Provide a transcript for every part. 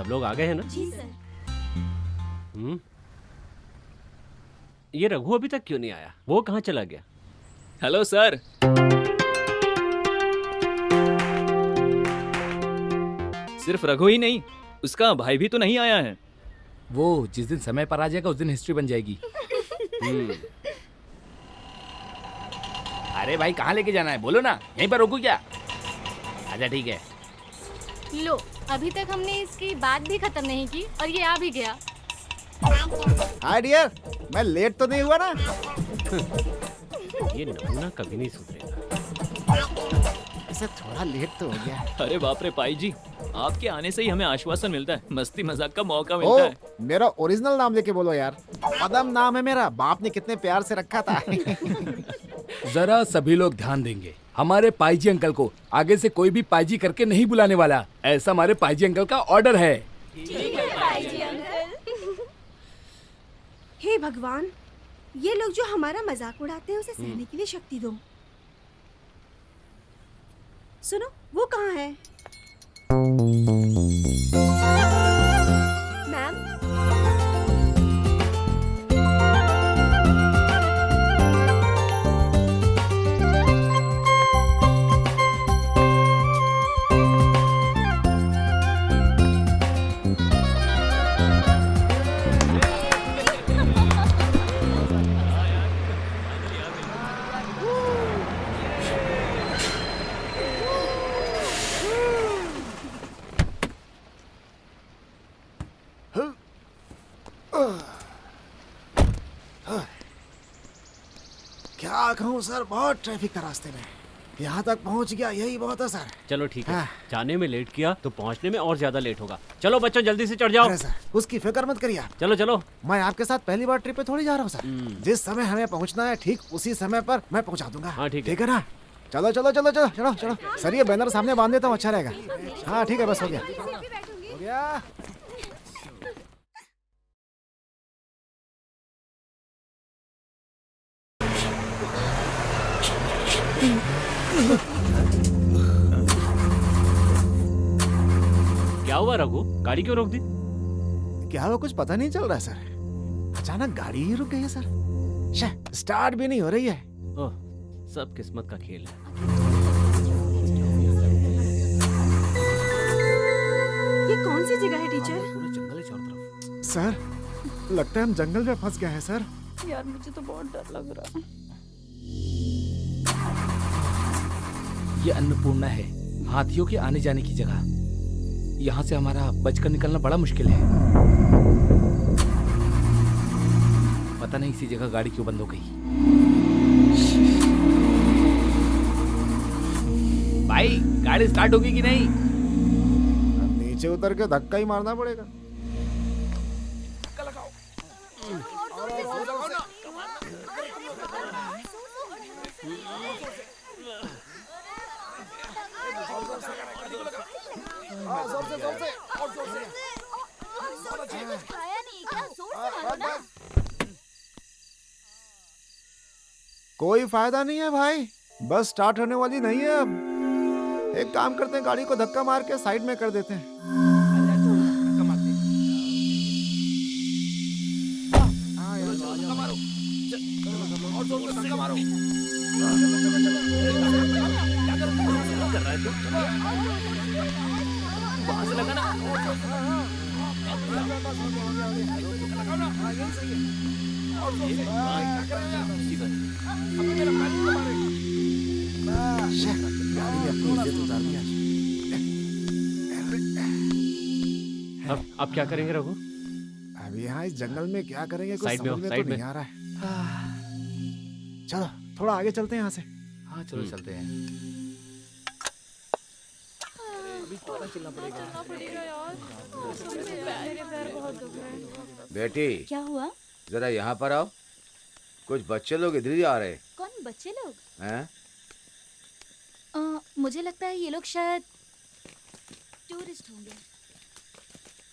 सब लोग आ गए हैं ना? जी सर। ये रघु अभी तक क्यों नहीं आया? वो कहाँ चला गया? Hello sir. सिर्फ रघु ही नहीं, उसका भाई भी तो नहीं आया है। वो जिस दिन समय पर आ जाएगा उस दिन हिस्ट्री बन जाएगी। अरे भाई कहाँ लेके जाना है बोलो ना, यहीं पर रोकू क्या? अच्छा ठीक है। लो, अभी तक हमने इसकी बात भी खत्म नहीं की और ये आ भी गया। हाय डियर, मैं लेट तो नहीं हुआ ना? ये नमूना कभी नहीं सुधरेगा। ऐसे थोड़ा लेट तो हो गया। अरे बाप रे पाई जी, आपके आने से ही हमें आश्वासन मिलता है, मस्ती मजाक का मौका मिलता है। मेरा ओरिजिनल नाम लेके बोलो यार। पदम नाम है मेरा, बाप ने कितने प्यार से रखा था। जरा सभी लोग ध्यान देंगे, हमारे पाईजी अंकल को आगे से कोई भी पाईजी करके नहीं बुलाने वाला, ऐसा हमारे पाईजी अंकल का ऑर्डर है। हे भगवान, ये लोग जो हमारा मजाक उड़ाते हैं उसे सहने के लिए शक्ति दो। सुनो, वो कहाँ है? मैम, क्या कहूँ सर, बहुत ट्रैफिक था रास्ते में। यहाँ तक पहुँच गया, यही बहुत है सर। चलो ठीक है, हाँ। जाने में लेट किया तो पहुंचने में और ज्यादा लेट होगा। चलो बच्चों जल्दी से चढ़ जाओ। अरे सर, उसकी फिक्र मत करिए आप। चलो चलो। मैं आपके साथ पहली बार ट्रिप पे थोड़ी जा रहा हूँ सर। जिस समय हमें पहुँचना है ठीक उसी समय पर मैं पहुँचा दूंगा। हाँ, ठीक है। ठीक है ना? चलो चलो चलो चलो चलो चलो सर, ये बैनर सामने बांध देता हूँ, अच्छा रहेगा। हाँ ठीक है, बस हो गया हो गया। क्या हुआ रघु, गाड़ी क्यों रोक दी? क्या हुआ, कुछ पता नहीं चल रहा है सर। अचानक गाड़ी ही रुक गई है सर। स्टार्ट भी नहीं हो रही है। ओह, सब किस्मत का खेल है। ये कौन सी जगह है टीचर? पूरे जंगल है चारों तरफ। सर, लगता है हम जंगल में फंस गए हैं सर। यार मुझे तो बहुत डर लग रहा है। ये अन्नपूर्णा है, हाथियों के आने जाने की जगह। यहाँ से हमारा बचकर निकलना बड़ा मुश्किल है। पता नहीं इसी जगह गाड़ी क्यों बंद हो गई। भाई गाड़ी स्टार्ट होगी कि नहीं? नीचे उतर के धक्का ही मारना पड़ेगा। कोई फायदा नहीं है भाई, बस स्टार्ट होने वाली नहीं है अब। एक काम करते हैं, गाड़ी को धक्का मार के साइड में कर देते हैं। गाड़ी अपनी इज्जत उतार दिया। अब क्या करेंगे रघु? अब यहाँ इस जंगल में क्या करेंगे, कुछ साइड में हो, समझ में साइड तो में। नहीं आ रहा है। चलो थोड़ा आगे चलते हैं यहाँ से। हाँ चलो चलते हैं। बेटी, क्या हुआ? जरा यहाँ पर आओ। कुछ बच्चे लोग इधर ही आ रहे कौन बच्चे लोग? हैं? मुझे लगता है ये लोग शायद टूरिस्ट होंगे।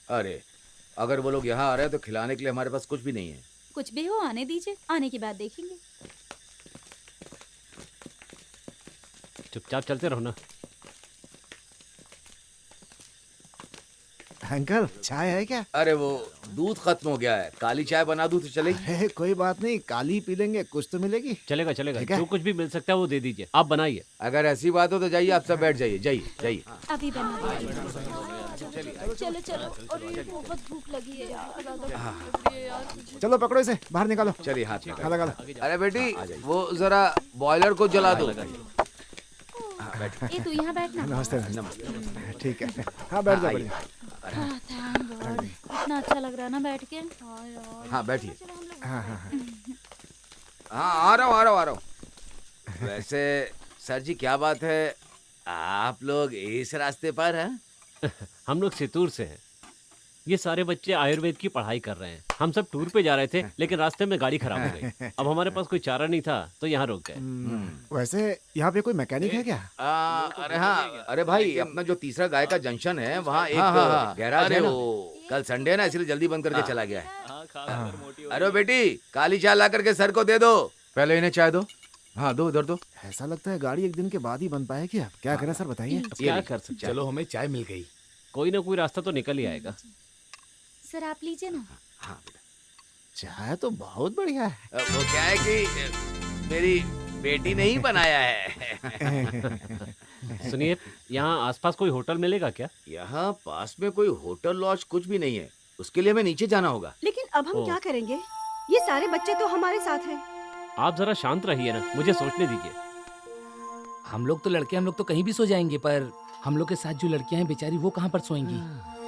अरे अगर वो लोग यहाँ आ रहे हैं तो खिलाने के लिए हमारे पास कुछ भी नहीं है। कुछ भी हो, आने दीजिए, आने के बाद देखेंगे। चुपचाप चलते रहो ना। अंकल चाय है क्या? अरे वो दूध खत्म हो गया है, काली चाय बना दूं तो चलेगी? हे, कोई बात नहीं, काली पी लेंगे, कुछ तो मिलेगी। चलेगा चलेगा, ठीक है। जो कुछ भी मिल सकता है वो दे दीजिए, आप बनाइए। अगर ऐसी बात हो तो जाइए, आप सब बैठ जाइए, जाइए जाइए। अभी बना दीजिए। चलो चलो, अरे बहुत भूख लगी है यार। चलो पकड़ो इसे, बाहर निकालो। चलिए हाथ में। हाँ, लगा लो। अरे बेटी वो जरा बॉयलर को जला दो। ए तू यहाँ बैठना। नमस्ते नमस्ते। ठीक है, हाँ बैठ जाओ, बढ़िया। थैंक गॉड, इतना अच्छा लग रहा है ना बैठ के। हाँ यार। हाँ बैठिए। हाँ हाँ हाँ। हाँ आ रहा हूँ। वैसे सर जी क्या बात है, आप लोग इस रास्ते पर हैं? हम लोग सितूर से हैं। ये सारे बच्चे आयुर्वेद की पढ़ाई कर रहे हैं। हम सब टूर पे जा रहे थे, लेकिन रास्ते में गाड़ी खराब हो गई। अब हमारे पास कोई चारा नहीं था तो यहाँ रुक गए। वैसे यहाँ पे कोई मैकेनिक है क्या? अरे हाँ, अरे भाई अपना जो तीसरा गाय का जंक्शन है वहाँ एक गैराज है। वो कल संडे है ना, इसलिए जल्दी बंद करके चला गया है। अरे बेटी काली चाय ला करके सर को दे दो। पहले इन्हें चाय दो। हाँ दो, उधर दो। ऐसा लगता है गाड़ी एक दिन के बाद ही बन पाएगी। अब क्या करें सर, बताइए। अब क्या कर सकते हैं? चलो हमें चाय मिल गई। कोई ना कोई रास्ता तो निकल ही आएगा। सर आप लीजिए ना। हाँ चाय तो बहुत बढ़िया है। वो क्या है कि मेरी बेटी ने ही बनाया है। सुनिए, यहाँ आसपास कोई होटल मिलेगा क्या? यहाँ पास में कोई होटल लॉज कुछ भी नहीं है, उसके लिए हमें नीचे जाना होगा। लेकिन अब हम ओ। क्या करेंगे? ये सारे बच्चे तो हमारे साथ हैं। आप जरा शांत रहिए ना, मुझे सोचने दीजिए। हम लोग तो लड़के, हम लोग तो कहीं भी सो जाएंगे, पर हम लोग के साथ जो लड़कियां हैं बेचारी, वो कहाँ पर सोएंगी?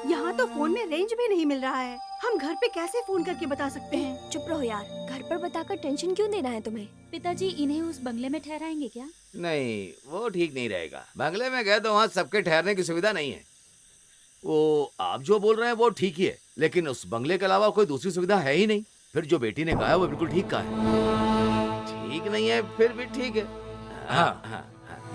यहाँ तो फोन में रेंज भी नहीं मिल रहा है। हम घर पे कैसे फोन करके बता सकते हैं? चुप रहो यार, घर पर बताकर टेंशन क्यों देना है तुम्हें? पिताजी इन्हें उस बंगले में ठहराएंगे क्या? नहीं वो ठीक नहीं रहेगा। बंगले में गए तो वहाँ सबके ठहरने की सुविधा नहीं है। वो आप जो बोल रहे हैं वो ठीक ही है, लेकिन उस बंगले के अलावा कोई दूसरी सुविधा है ही नहीं। फिर जो बेटी ने कहा है वो बिल्कुल ठीक कहा है। ठीक नहीं है फिर भी ठीक है। हाँ,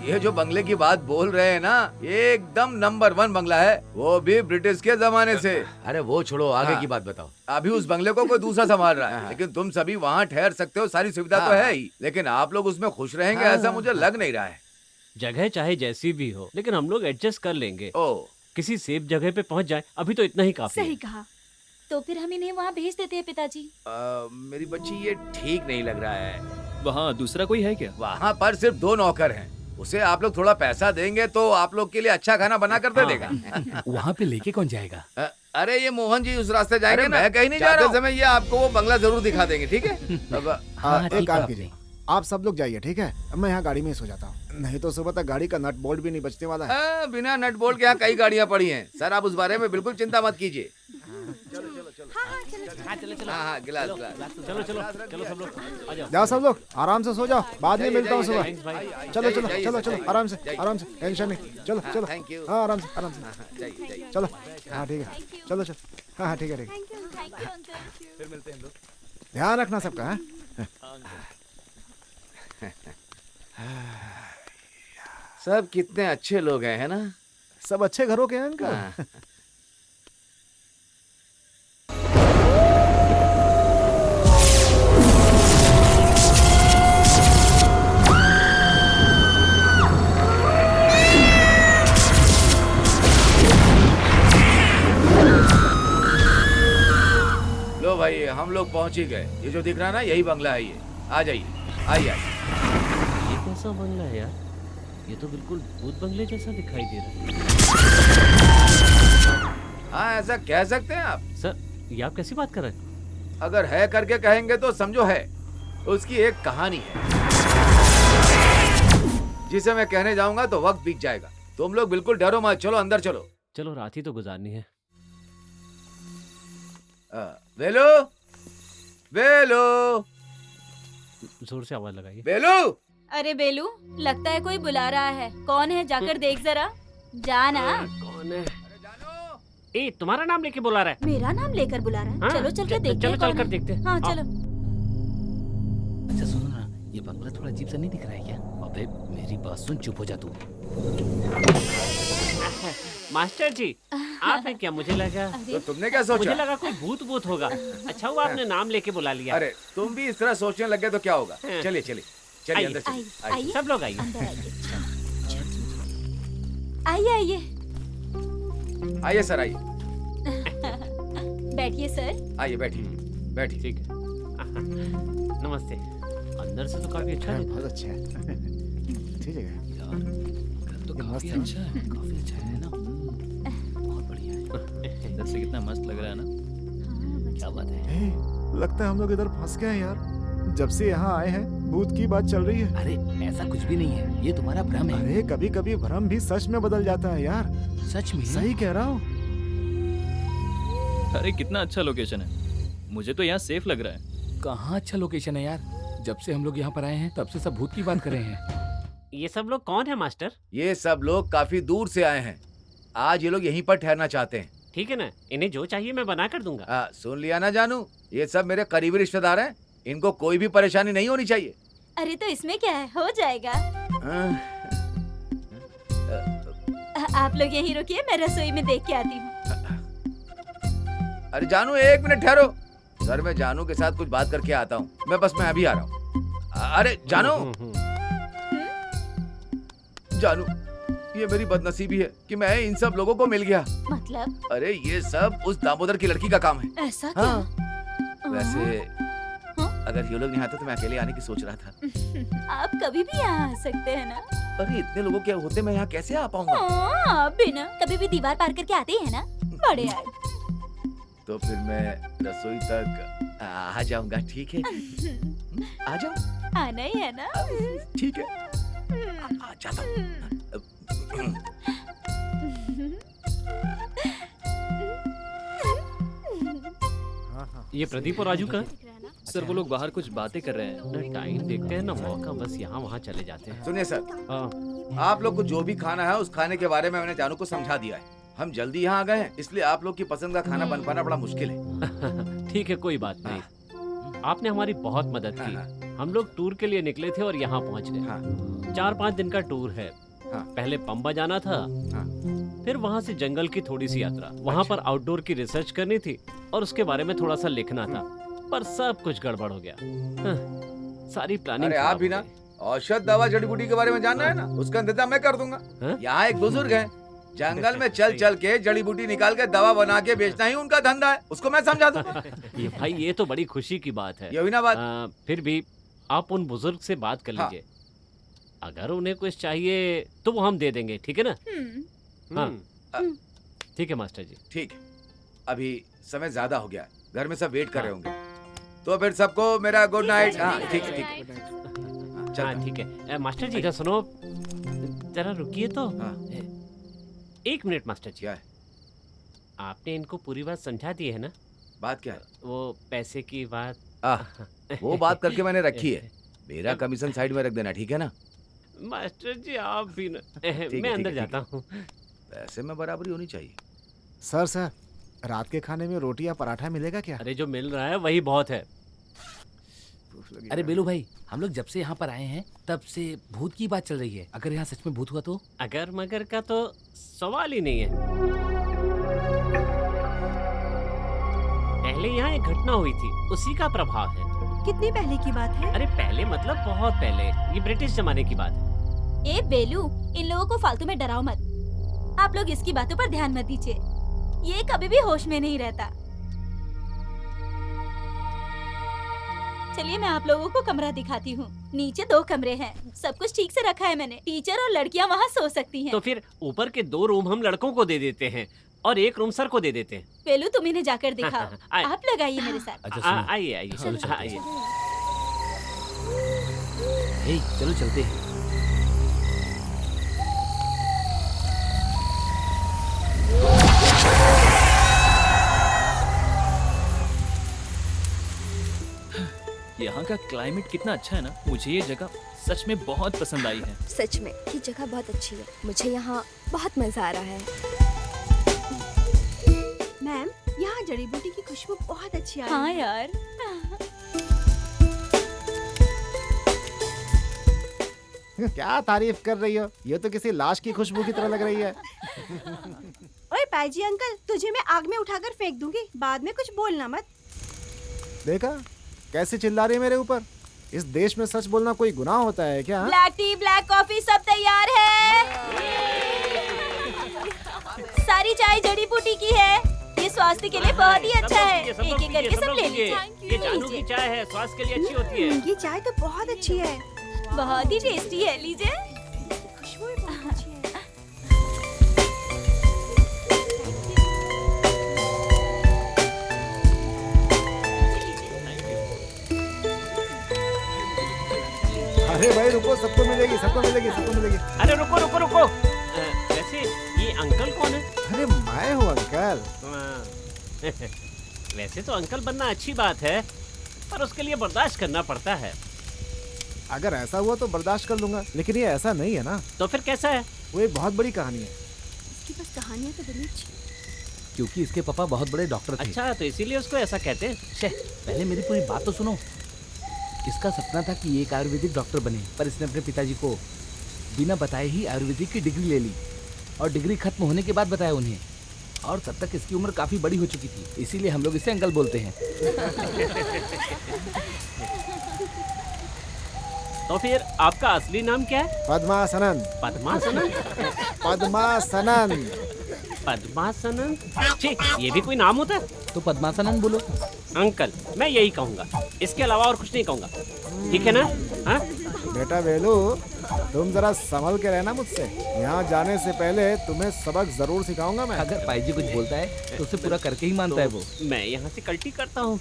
ये जो बंगले की बात बोल रहे हैं ना, ये एकदम नंबर 1 बंगला है, वो भी ब्रिटिश के जमाने से। अरे वो छोड़ो, आगे की बात बताओ। अभी उस बंगले को कोई दूसरा संभाल रहा है, लेकिन तुम सभी वहाँ ठहर सकते हो, सारी सुविधा तो है ही। लेकिन आप लोग उसमें खुश रहेंगे ऐसा मुझे लग नहीं रहा है। जगह चाहे जैसी भी हो, लेकिन हम लोग एडजस्ट कर लेंगे। ओ किसी सेफ जगह पे पहुंच जाए, अभी तो इतना ही काफी है। सही कहा। तो फिर हम इन्हें वहाँ भेज देते हैं पिताजी। मेरी बच्ची ये ठीक नहीं लग रहा है। वहाँ दूसरा कोई है क्या? वहाँ पर सिर्फ 2 नौकर हैं। उसे आप लोग थोड़ा पैसा देंगे तो आप लोग के लिए अच्छा खाना बना कर दे देगा। वहाँ पे लेके कौन जाएगा? अरे ये मोहन जी उस रास्ते जाएंगे ना, मैं कहीं नहीं जा रहा हूँ। समय ये आपको वो बंगला जरूर दिखा देंगे, ठीक है? अब हाँ, एक ठीक काम है कीजिए, आप सब लोग जाइए, ठीक है? मैं यहाँ गाड़ी में ही सो जाता हूँ, नहीं तो सुबह तक गाड़ी का नट बोल्ट भी नहीं बचने वाला है। बिना नट बोल्ट के यहाँ कई गाड़ियाँ पड़ी हैं। सर आप उस बारे में बिल्कुल चिंता मत कीजिए। हाँ गिलास गिलास। चलो चलो चलो सब लोग आ जाओ। जाओ सब लोग आराम से सो जाओ, बाद में मिलता हूँ सुबह। थैंक्स भाई। चलो चलो चलो चलो, आराम से टेंशन नहीं। चलो चलो, थैंक यू। हाँ आराम से चलो। हाँ ठीक है, चलो चलो। हाँ ठीक है ठीक है, ध्यान रखना सबका। हाँ सब कितने अच्छे लोग हैं, है ना? सब अच्छे घरों के हैं अंकल। हाँ। लो भाई हम लोग पहुंच ही गए। ये जो दिख रहा है ना, यही बंगला है। ये आ जाइए, आइए आइए। ये कैसा बंगला है यार? ये तो बिल्कुल भूत बंगले जैसा दिखाई दे रहा है। हाँ ऐसा कह सकते हैं आप। सर ये आप कैसी बात कर रहे हैं? अगर है करके कहेंगे तो समझो है। उसकी एक कहानी है जिसे मैं कहने जाऊंगा तो वक्त बीत जाएगा। तुम लोग बिल्कुल डरो मत, चलो अंदर चलो। चलो रात ही तो गुजारनी है। वेलू वेलू जोर से आवाज लगाइए। वेलू। अरे बेलू, लगता है कोई बुला रहा है। कौन है जाकर देख जरा। जाना। कौन है? ए तुम्हारा नाम लेके बुला रहा है। मेरा नाम लेकर बुला रहा है। हाँ, चलो चल के देखते चलो हैं चल कौन कर है। देखते हैं। हाँ आओ। चलो। अच्छा सुनो ना, ये बंगला थोड़ा अजीब सा नहीं दिख रहा है क्या? अबे मेरी बात सुन, चुप हो जा तू। मास्टर जी आप हैं क्या? मुझे लगा तो तुमने क्या मुझे सोचा? लगा कोई भूत होगा। अच्छा हुआ आपने नाम लेके बुला लिया। अरे तुम भी इस तरह सोचने लगे तो क्या होगा? हाँ। चलिए चलिए चलिए आइए, अंदर चलिए। आइए। आइए सब लोग आइए। अंदर आइए। आइए आइए। आइए सर आइए। बैठिए सर। आइए बैठिए बैठिए। ठीक है। नमस्ते। अंदर से तो काफी अच्छा है। बहुत अच्छा है। ठीक है। यार घर तो काफी अच्छा है, काफी अच्छा है ना। बहुत बढ़िया है। अंदर से कितना मस्त लग रहा है ना। क्या बात है। लगता है हम लोग इधर फंस गए हैं यार। जब से यहाँ आए हैं भूत की बात चल रही है। अरे ऐसा कुछ भी नहीं है, ये तुम्हारा भ्रम है। अरे कभी कभी भ्रम भी सच में बदल जाता है यार। सच में सही कह रहा हूँ। अरे कितना अच्छा लोकेशन है, मुझे तो यहाँ सेफ लग रहा है। कहाँ अच्छा लोकेशन है यार। जब से हम लोग यहाँ पर आए हैं तब से सब भूत की बात कर रहे हैं। ये सब लोग कौन है मास्टर? ये सब लोग काफी दूर से आए हैं। आज ये लोग यहीं पर ठहरना चाहते हैं। ठीक है ना, इन्हें जो चाहिए मैं बना कर दूंगा। सुन लिया ना जानू, ये सब मेरे करीबी रिश्तेदार हैं। इनको कोई भी परेशानी नहीं होनी चाहिए। अरे तो इसमें क्या है, हो जाएगा। आप लोग यहीं रुकिए, मैं रसोई में देख के आती हूँ। अरे जानू एक मिनट ठहरो। सर मैं जानू के साथ कुछ बात करके आता हूँ। मैं अभी आ रहा हूँ। अरे जानू, जानू ये मेरी बदनसीबी है कि मैं इन सब लोगों को मिल गया। मतलब? अरे ये सब उस दामोदर की लड़की का काम है। ऐसा क्या? हाँ। वैसे अगर ये लोग नहीं आते तो मैं अकेले आने की सोच रहा था। आप कभी भी यहाँ आ सकते हैं ना। अरे इतने लोगों के होते मैं यहाँ कैसे आ पाऊंगा? आप भी ना कभी भी दीवार पार करके आते हैं ना। बड़े आए। तो फिर मैं रसोई तक आ जाऊंगा। ठीक है, आ जाऊं? आना ही है ना। ठीक है, आ जाता हूं। ये प्रदीप और राजू का? सर वो लोग बाहर कुछ बातें कर रहे हैं। ना टाइम देखते हैं ना मौका, बस यहाँ वहाँ चले जाते हैं। सुनिए सर, हाँ, आप लोग को जो भी खाना है उस खाने के बारे में मैंने जानू को समझा दिया है। हम जल्दी यहाँ आ गए हैं, इसलिए आप लोग की पसंद का खाना बन पाना बड़ा मुश्किल है। ठीक है, कोई बात नहीं। आपने हमारी बहुत मदद की। हम लोग टूर के लिए निकले थे और यहाँ पहुँच गए। 4-5 दिन का टूर है। पहले पंबा जाना था, फिर वहाँ से जंगल की थोड़ी सी यात्रा। वहाँ पर आउटडोर की रिसर्च करनी थी और उसके बारे में थोड़ा सा लिखना था, पर सब कुछ गड़बड़ हो गया। सारी प्लानिंग। अरे आप भी ना औषध दवा जड़ी बूटी के बारे में जानना है ना, उसका इंतजाम मैं कर दूंगा। यहाँ एक बुजुर्ग है, जंगल में चल चल के जड़ी बूटी निकाल के दवा बना के बेचना ही उनका धंधा है। उसको मैं समझा दूंगा। ये भाई ये तो बड़ी खुशी की बात है। ये हुई ना बात। फिर भी आप उन बुजुर्ग से बात कर लीजिए। अगर उन्हें कुछ चाहिए तो वो हम दे देंगे, ठीक है ना? हाँ ठीक है मास्टर जी। ठीक है, अभी समय ज्यादा हो गया, घर में सब वेट कर रहे होंगे। तो फिर सबको मेरा गुड नाइट। हाँ ठीक है, ठीक है। हाँ ठीक है। मास्टर जी सुनो, जरा रुकिए तो। 1 मिनट मास्टर जी। क्या है? आपने इनको पूरी बात समझा दी है ना? बात क्या है? वो पैसे की बात। वो बात करके मैंने रखी है। मेरा कमीशन साइड में रख देना, ठीक है ना? मास्टर जी आप भी ना। मैं अंदर जाता हूँ। पैसे में बराबरी होनी चाहिए। सर रात के खाने में रोटी या पराठा मिलेगा क्या? अरे जो मिल रहा है वही बहुत है। अरे बेलू भाई, हम लोग जब से यहाँ पर आए हैं तब से भूत की बात चल रही है। अगर यहाँ सच में भूत हुआ तो? अगर मगर का तो सवाल ही नहीं है। पहले यहाँ एक घटना हुई थी, उसी का प्रभाव है। कितनी पहले की बात है? अरे पहले मतलब बहुत पहले, ये ब्रिटिश जमाने की बात है। ए बेलू, इन लोगों को फालतू में डराओ मत। आप लोग इसकी बातों पर ध्यान मत दीजिए, ये कभी भी होश में नहीं रहता। चलिए मैं आप लोगों को कमरा दिखाती हूँ। नीचे 2 कमरे हैं, सब कुछ ठीक से रखा है मैंने। टीचर और लड़कियाँ वहाँ सो सकती हैं। तो फिर ऊपर के 2 रूम हम लड़कों को दे देते हैं और 1 रूम सर को दे देते हैं। बेलू तुम इन्हें जाकर दिखाओ। आप लोग आइए मेरे साथ। अच्छा सुनो। आइए आइए आइए। चलो चलते हैं। यहाँ का क्लाइमेट कितना अच्छा है ना। मुझे ये जगह सच में बहुत पसंद आई है। सच में ये जगह बहुत अच्छी है, मुझे यहाँ बहुत मजा आ रहा है। मैम यहाँ जड़ी बूटी की खुशबू बहुत अच्छी आ रही हाँ है। यार। क्या तारीफ कर रही हो? ये तो किसी लाश की खुशबू की तरह लग रही है। ओए पाजी अंकल, तुझे मैं आग में उठाकर फेंक दूंगी, बाद में कुछ बोलना मत। देखा कैसे चिल्ला रही है मेरे ऊपर? इस देश में सच बोलना कोई गुनाह होता है क्या? ब्लैक टी, ब्लैक कॉफी सब तैयार है। सारी चाय जड़ी बूटी की है। ये स्वास्थ्य के लिए बहुत ही अच्छा है। सब एक लोग एक करके सब ले लीजिए। ये जानू की चाय है, स्वास्थ्य के लिए अच्छी होती है। ये चाय तो बहुत अच्छी है। बहुत ही टेस्टी है, लीजिए। खुशबू भी बहुत अच्छी है। अरे भाई रुको, सबको मिलेगी, सबको मिलेगी, सबको मिलेगी। अरे रुको रुको रुको, वैसे ये अंकल कौन है? अरे मैं हूँ अंकल। वैसे तो अंकल बनना अच्छी बात है, पर उसके लिए बर्दाश्त करना पड़ता है। अगर ऐसा हुआ तो बर्दाश्त कर लूंगा, लेकिन ये ऐसा नहीं है ना। तो फिर कैसा है? वो एक बहुत बड़ी कहानी है। इसकी बस कहानियाँ तो बड़ी अच्छी हैं। क्योंकि इसके पापा बहुत बड़े डॉक्टर थे। अच्छा, तो इसीलिए उसको ऐसा कहते हैं। छे, पहले मेरी पूरी बात तो सुनो। इसका सपना था कि ये एक आयुर्वेदिक डॉक्टर बने, पर इसने अपने पिताजी को बिना बताए ही आयुर्वेदिक की डिग्री ले ली और डिग्री खत्म होने के बाद बताया उन्हें। और तब तक इसकी उम्र काफी बड़ी हो चुकी थी, इसीलिए हम लोग इसे अंकल बोलते हैं। तो फिर आपका असली नाम क्या है? पद्मासनन। पद्मासनन? पद्मासनन। पद्मासनन? ठीक, ये भी कोई नाम होता है? तो पद्मासनन बोलो। अंकल, मैं यही कहूँगा, इसके अलावा और कुछ नहीं कहूँगा, ठीक है ना? हाँ? बेटा वेलू, तुम जरा संभल के रहना मुझसे। यहाँ जाने से पहले तुम्हें सबक जरूर सिखाऊंगा मैं। अगर पाई जी कुछ बोलता है तो उसे पूरा करके ही मानता है वो। मैं यहाँ से कल्टी करता हूँ।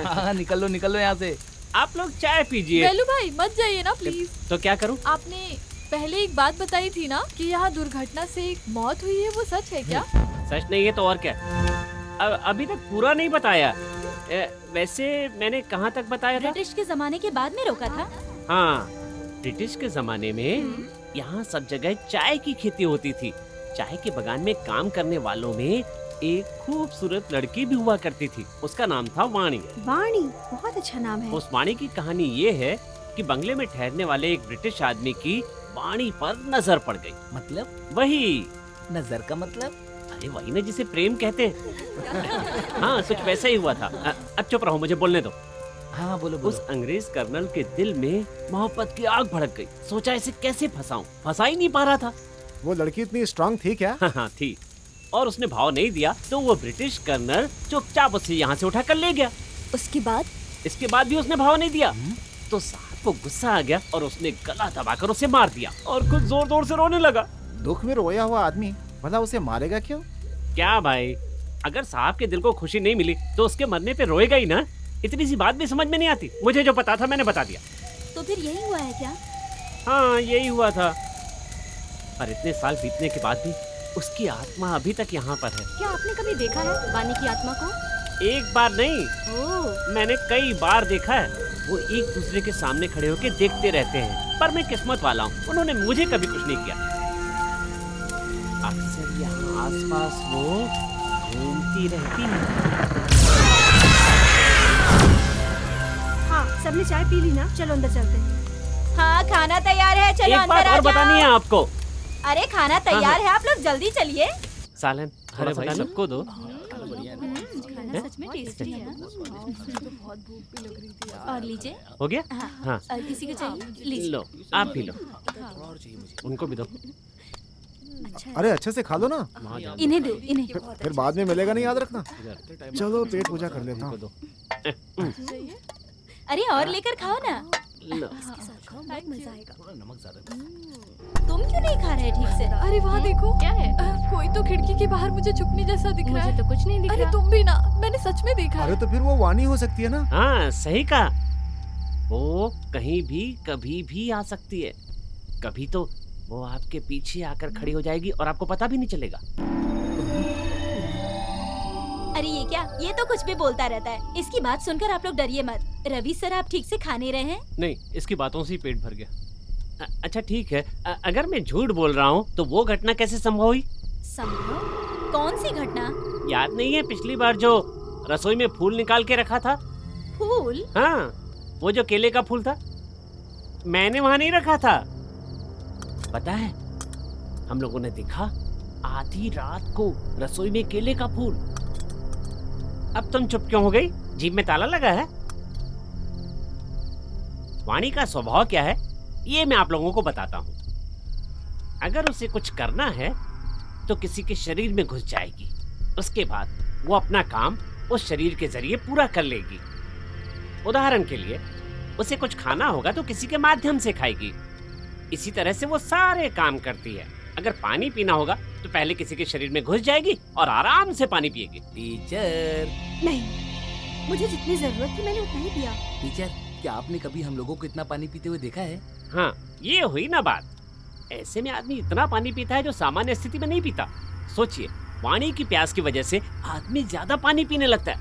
हाँ, निकल लो यहाँ से। आप लोग चाय पीजिए। वेलू भाई मत जाइए ना प्लीज। तो क्या करूँ? आपने पहले एक बात बताई थी ना कि यहाँ दुर्घटना से एक मौत हुई है, वो सच है क्या? सच नहीं है तो और क्या? अभी तक पूरा नहीं बताया। वैसे मैंने कहाँ तक बताया था? ब्रिटिश के जमाने के बाद में रोका था। हाँ, ब्रिटिश के जमाने में यहाँ सब जगह चाय की खेती होती थी। चाय के बगान में काम करने वालों में एक खूबसूरत लड़की भी हुआ करती थी। उसका नाम था वाणी। वाणी बहुत अच्छा नाम है। उस वाणी की कहानी ये है कि बंगले में ठहरने वाले एक ब्रिटिश आदमी की वाणी पर नजर पड़ गई। मतलब? वही नजर का मतलब? अरे वही ना जिसे प्रेम कहते हैं। हाँ, कुछ वैसा ही हुआ था। अब चुप रहो, मुझे बोलने दो। हाँ बोलो बोलो। उस अंग्रेज कर्नल के दिल में मोहब्बत की आग भड़क गई। सोचा इसे कैसे फंसाऊं, फंसा ही नहीं पा रहा था। वो लड़की इतनी स्ट्रांग थी क्या? हाँ थी, और उसने भाव नहीं दिया तो वो ब्रिटिश कर्नल चुपचाप उसे यहाँ से उठा कर ले गया। उसके बाद? इसके बाद भी उसने भाव नहीं दिया तो साहब को गुस्सा आ गया और उसने गला दबाकर उसे मार दिया और खुद जोर जोर से रोने लगा। दुख में रोया हुआ आदमी मतलब उसे मारेगा क्यों? क्या भाई, अगर साहब के दिल को खुशी नहीं मिली तो उसके मरने पे रोएगा ही ना। इतनी सी बात भी समझ में नहीं आती। मुझे जो पता था मैंने बता दिया। तो फिर यही हुआ है क्या? हाँ, यही हुआ था। पर इतने साल बीतने के बाद भी उसकी आत्मा अभी तक यहाँ पर है। क्या आपने कभी देखा है वाणी की आत्मा को? एक बार नहीं, ओह, मैंने कई बार देखा है। वो एक दूसरे के सामने खड़े होकर देखते रहते हैं। पर मैं किस्मत वाला हूँ, उन्होंने मुझे कभी कुछ नहीं किया। अक्सर यहाँ आसपास वो घूमती रहती है। हाँ, सबने चाय पी ली ना? चलो अंदर चलते हैं। हाँ, खाना तैयार है, चलो एक अंदर बात आ और बतानी है जाओ। आपको। अरे खाना तैयार है, आप लोग जल्दी चलिए। सालन, अरे भाई सबको दो। खाना सच में टेस्टी है। और लीजिए। हो गया? हाँ, और किसी को चाहिए? लीजिए। लो, आप भी लो। उनको भी दो। अरे अच्छे से खा लो ना, इन्हें दो, इन्हें। फिर बाद में मिलेगा नहीं, याद रखना। चलो पेट पूजा कर लेता हूँ। अरे और लेकर खाओ ना। लो। इसके साथ खाओ, बहुत मजा आएगा। तुम क्यों नहीं खा रहे ठीक से? अरे वहाँ देखो, क्या है? कोई तो खिड़की के बाहर मुझे छुपने जैसा दिख रहा है। तो कुछ नहीं दिख अरे तुम भी ना, मैंने सच में देखा अरे है। तो फिर वो वाणी हो सकती है ना? हाँ, सही कहा। वो कहीं भी कभी भी आ सकती है। कभी तो वो आपके पीछे आकर खड़ी हो जाएगी और आपको पता भी नहीं चलेगा। अरे ये क्या, ये तो कुछ भी बोलता रहता है। इसकी बात सुनकर आप लोग डरिए मत। रवि सर, आप ठीक से खा नहीं रहे हैं? नहीं, इसकी बातों से ही पेट भर गया। अच्छा ठीक है, अगर मैं झूठ बोल रहा हूँ तो वो घटना कैसे संभव हुई? संभव? कौन सी घटना? याद नहीं है पिछली बार जो रसोई में फूल निकाल के रखा था? फूल? हाँ, वो जो केले का फूल था, मैंने वहाँ नहीं रखा था। पता है, हम लोगों ने देखा आधी रात को रसोई में केले का फूल। अब तुम चुप क्यों हो गई? जीभ में ताला लगा है? वाणी का स्वभाव क्या है ये मैं आप लोगों को बताता हूँ। अगर उसे कुछ करना है तो किसी के शरीर में घुस जाएगी। उसके बाद वो अपना काम उस शरीर के जरिए पूरा कर लेगी। उदाहरण के लिए उसे कुछ खाना होगा तो किसी के माध्यम से खाएगी। इसी तरह से वो सारे काम करती है। अगर पानी पीना होगा तो पहले किसी के शरीर में घुस जाएगी और आराम से पानी पिएगी। टीचर, नहीं, मुझे जितनी जरूरत थी मैंने उतना ही पिया। टीचर, क्या आपने कभी हम लोगों को इतना पानी पीते हुए देखा है? हाँ, ये हुई ना बात। ऐसे में आदमी इतना पानी पीता है जो सामान्य स्थिति में नहीं पीता। सोचिए, पानी की प्यास की वजह से आदमी ज्यादा पानी पीने लगता है।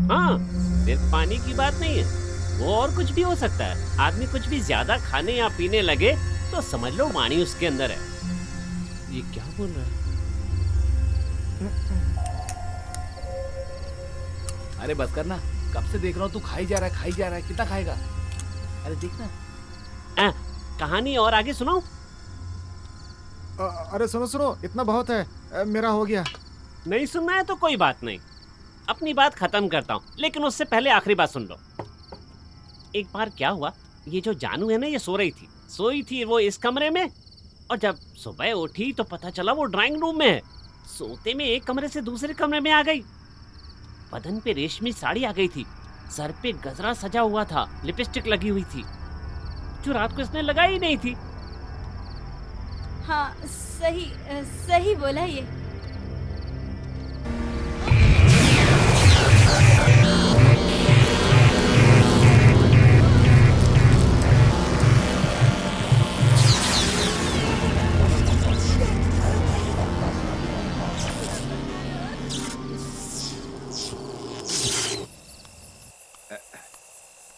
हाँ, सिर्फ पानी की बात नहीं है, वो और कुछ भी हो सकता है। आदमी कुछ भी ज्यादा खाने या पीने लगे तो समझ लो वाणी उसके अंदर है। ये क्या बोल रहा है? अरे बस करना, कब से देख रहा हूँ तू खाई जा रहा है, कितना खाएगा? अरे देखना। कहानी और आगे सुनाओ। अरे सुनो, इतना बहुत है, मेरा हो गया। नहीं सुनना है तो कोई बात नहीं, अपनी बात खत्म करता हूँ, लेकिन उससे पहले आखिरी बात सुन लो। एक बार क्या हुआ, ये जो जानू है ना, ये सोई थी वो इस कमरे में, और जब सुबह उठी तो पता चला वो ड्राइंग रूम में है। सोते में एक कमरे से दूसरे कमरे में आ गई। बदन पे रेशमी साड़ी आ गई थी, सर पे गजरा सजा हुआ था, लिपस्टिक लगी हुई थी, जो रात को इसने लगाई नहीं थी। हाँ, सही बोला ये।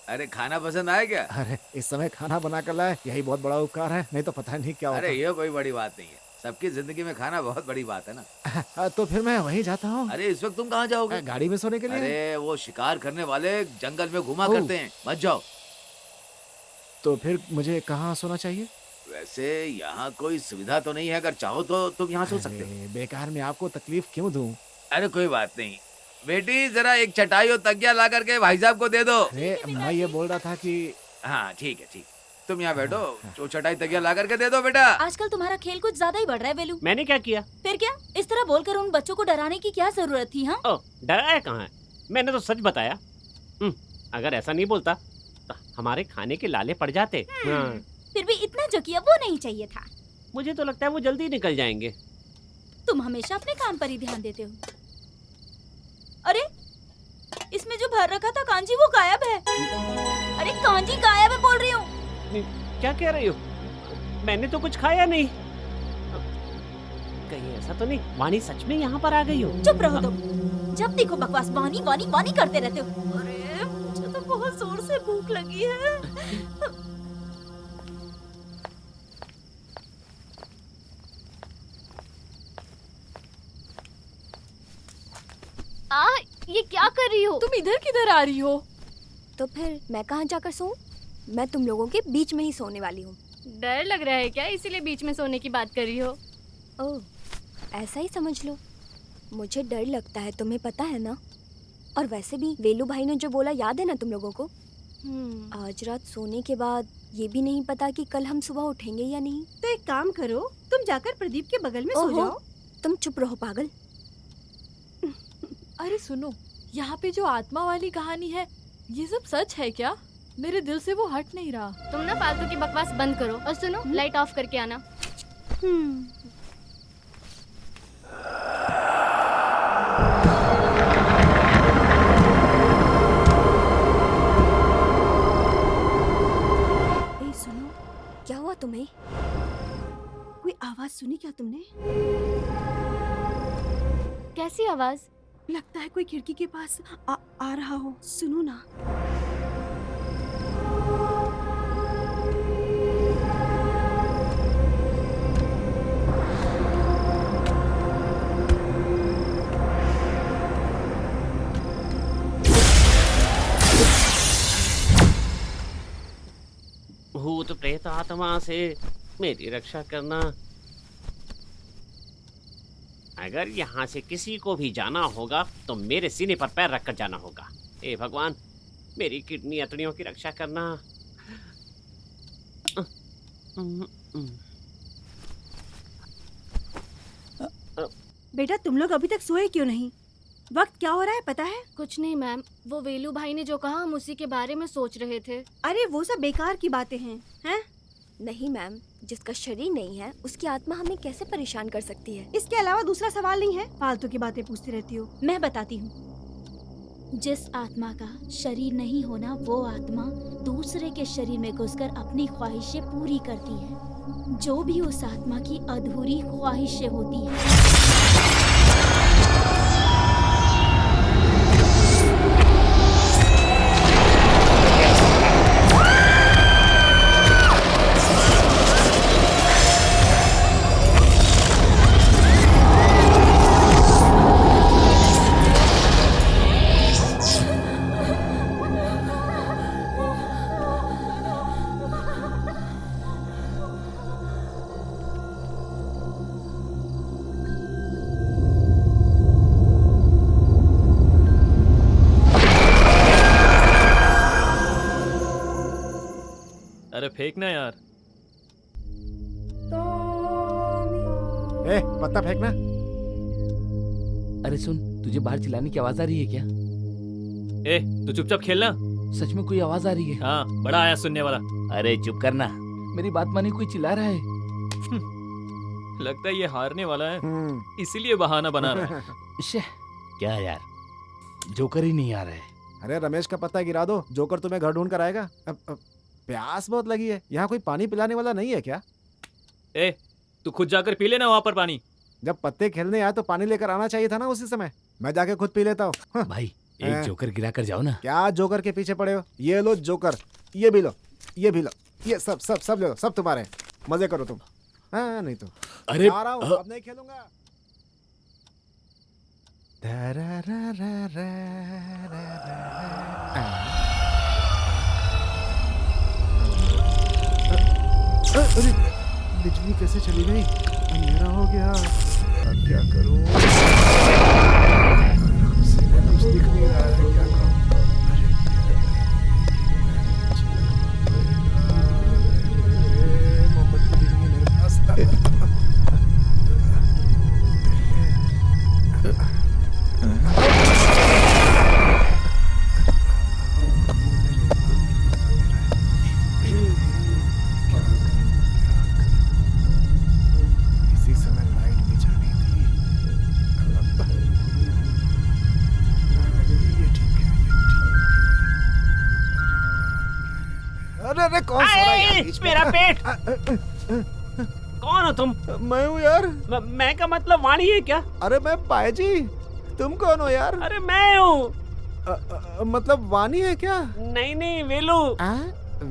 अरे खाना पसंद आया क्या? अरे इस समय खाना बना कर लाए, यही बहुत बड़ा उपकार है, नहीं तो पता नहीं क्या होता। अरे ये कोई बड़ी बात नहीं है, सबकी जिंदगी में खाना बहुत बड़ी बात है ना। तो फिर मैं वहीं जाता हूँ। अरे इस वक्त तुम कहाँ जाओगे? गाड़ी में सोने के लिए। अरे वो शिकार करने वाले जंगल में घुमा करते हैं, मत जाओ। तो फिर मुझे कहाँ सोना चाहिए? वैसे यहाँ कोई सुविधा तो नहीं है, अगर चाहो तो तुम यहाँ सो सकते हो। बेकार में आपको तकलीफ क्यों दूं? अरे कोई बात नहीं बेटी, जरा एक चटाई और तकिया ला करके भाई साहब को दे दो। अरे मैं ये बोल रहा था कि हाँ ठीक है, तुम यहाँ बैठो, जो चटाई तकिया ला करके दे दो बेटा। आजकल तुम्हारा खेल कुछ ज्यादा ही बढ़ रहा है वेलू। मैंने क्या किया? फिर क्या, इस तरह बोलकर उन बच्चों को डराने की क्या जरूरत थी? हाँ, डराया कहाँ है, मैंने तो सच बताया। अगर ऐसा नहीं बोलता तो हमारे खाने के लाले पड़ जाते। फिर भी इतना जो किया वो नहीं चाहिए था। मुझे तो लगता है वो जल्दी निकल जाएंगे। तुम हमेशा अपने काम पर ही ध्यान देते हो। अरे इसमें जो भर रखा था कांजी, वो गायब है। अरे कांजी गायब है बोल रही हूँ। क्या कह रही हो? मैंने तो कुछ खाया नहीं। कहीं ऐसा तो नहीं वाणी सच में यहाँ पर आ गई हो? चुप रहो तुम, जब देखो बकवास वाणी वाणी वाणी करते रहते हो। अरे मुझे तो बहुत जोर से भूख लगी है। ये क्या कर रही हो? तुम इधर किधर आ रही हो? तो फिर मैं कहाँ जाकर सोऊं? मैं तुम लोगों के बीच में ही सोने वाली हूँ। डर लग रहा है क्या, इसीलिए बीच में सोने की बात कर रही हो? ओह, ऐसा ही समझ लो। मुझे डर लगता है, तुम्हें पता है ना। और वैसे भी वेलू भाई ने जो बोला याद है ना तुम लोगों को? आज रात सोने के बाद ये भी नहीं पता कि कल हम सुबह उठेंगे या नहीं। तो एक काम करो, तुम जाकर प्रदीप के बगल में सो जाओ। तुम चुप रहो पागल। अरे सुनो, यहाँ पे जो आत्मा वाली कहानी है, ये सब सच है क्या? मेरे दिल से वो हट नहीं रहा। तुम ना फालतू की बकवास बंद करो और सुनो, लाइट ऑफ करके आना। सुनो, क्या हुआ तुम्हें? कोई आवाज सुनी क्या तुमने? कैसी आवाज? लगता है कोई खिड़की के पास आ रहा हो। सुनो ना। भूत प्रेत आत्मा से मेरी रक्षा करना। अगर यहाँ से किसी को भी जाना होगा तो मेरे सीने पर पैर रखकर जाना होगा। हे भगवान, मेरी किडनी अतड़ियों की रक्षा करना। बेटा तुम लोग अभी तक सोए क्यों नहीं? वक्त क्या हो रहा है पता है? कुछ नहीं मैम, वो वेलू भाई ने जो कहा हम उसी के बारे में सोच रहे थे। अरे वो सब बेकार की बातें हैं? नहीं मैम, जिसका शरीर नहीं है उसकी आत्मा हमें कैसे परेशान कर सकती है? इसके अलावा दूसरा सवाल नहीं है? फालतू की बातें पूछती रहती हो। मैं बताती हूँ। जिस आत्मा का शरीर नहीं होना, वो आत्मा दूसरे के शरीर में घुसकर अपनी ख्वाहिशें पूरी करती है। जो भी उस आत्मा की अधूरी ख्वाहिशें होती हैं। अरे फेंकना यार। ए, पत्ता फेंकना। अरे सुन, तुझे बाहर चिल्लाने की आवाज आ रही है क्या? ए, तू चुपचाप खेलना। सच में कोई आवाज आ रही है? हाँ, बड़ा आया सुनने वाला। अरे चुप करना, मेरी बात मानी, कोई चिल्ला रहा है। लगता है ये हारने वाला है, इसीलिए बहाना बना रहा है। क्या यार, जोकर ही नहीं आ रहा है। अरे रमेश का पत्ता गिरा दो, जोकर तुम्हें घर ढूंढ कर आएगा। प्यास बहुत लगी है, यहाँ कोई पानी पिलाने वाला नहीं है क्या? ए, तू खुद जाकर पी लेना वहाँ पर पानी। जब पत्ते खेलने आए तो पानी लेकर आना चाहिए था ना उसी समय। मैं जाके खुद पी लेता हूँ। भाई एक जोकर गिरा कर जाओ ना। क्या जोकर के पीछे पड़े हो? ये लो जोकर, ये भी लो, ये भी लो, ये सब सब सब ले लो, सब तुम्हारे। मजे करो तुम। हाँ नहीं तो अरे आ रहा हूँ, अब नहीं खेलूंगा। अरे बिजली कैसे चली गई? अंधेरा हो गया, अब क्या करूं? कुछ दिख नहीं रहा है, क्या करूं? अरे मोमबत्ती भी नहीं है मेरे पास। इसी समय लाइट भी जानी थी। ये ठीक है, ये ठीक है। अरे कौन सो रहा है यार बीच में? मेरा पेट। कौन हो तुम? मैं हूँ यार। मैं का मतलब वाणी है क्या? अरे मैं पायजी, तुम कौन हो यार? अरे मैं हूँ। मतलब वाणी है क्या? नहीं नहीं, वेलू।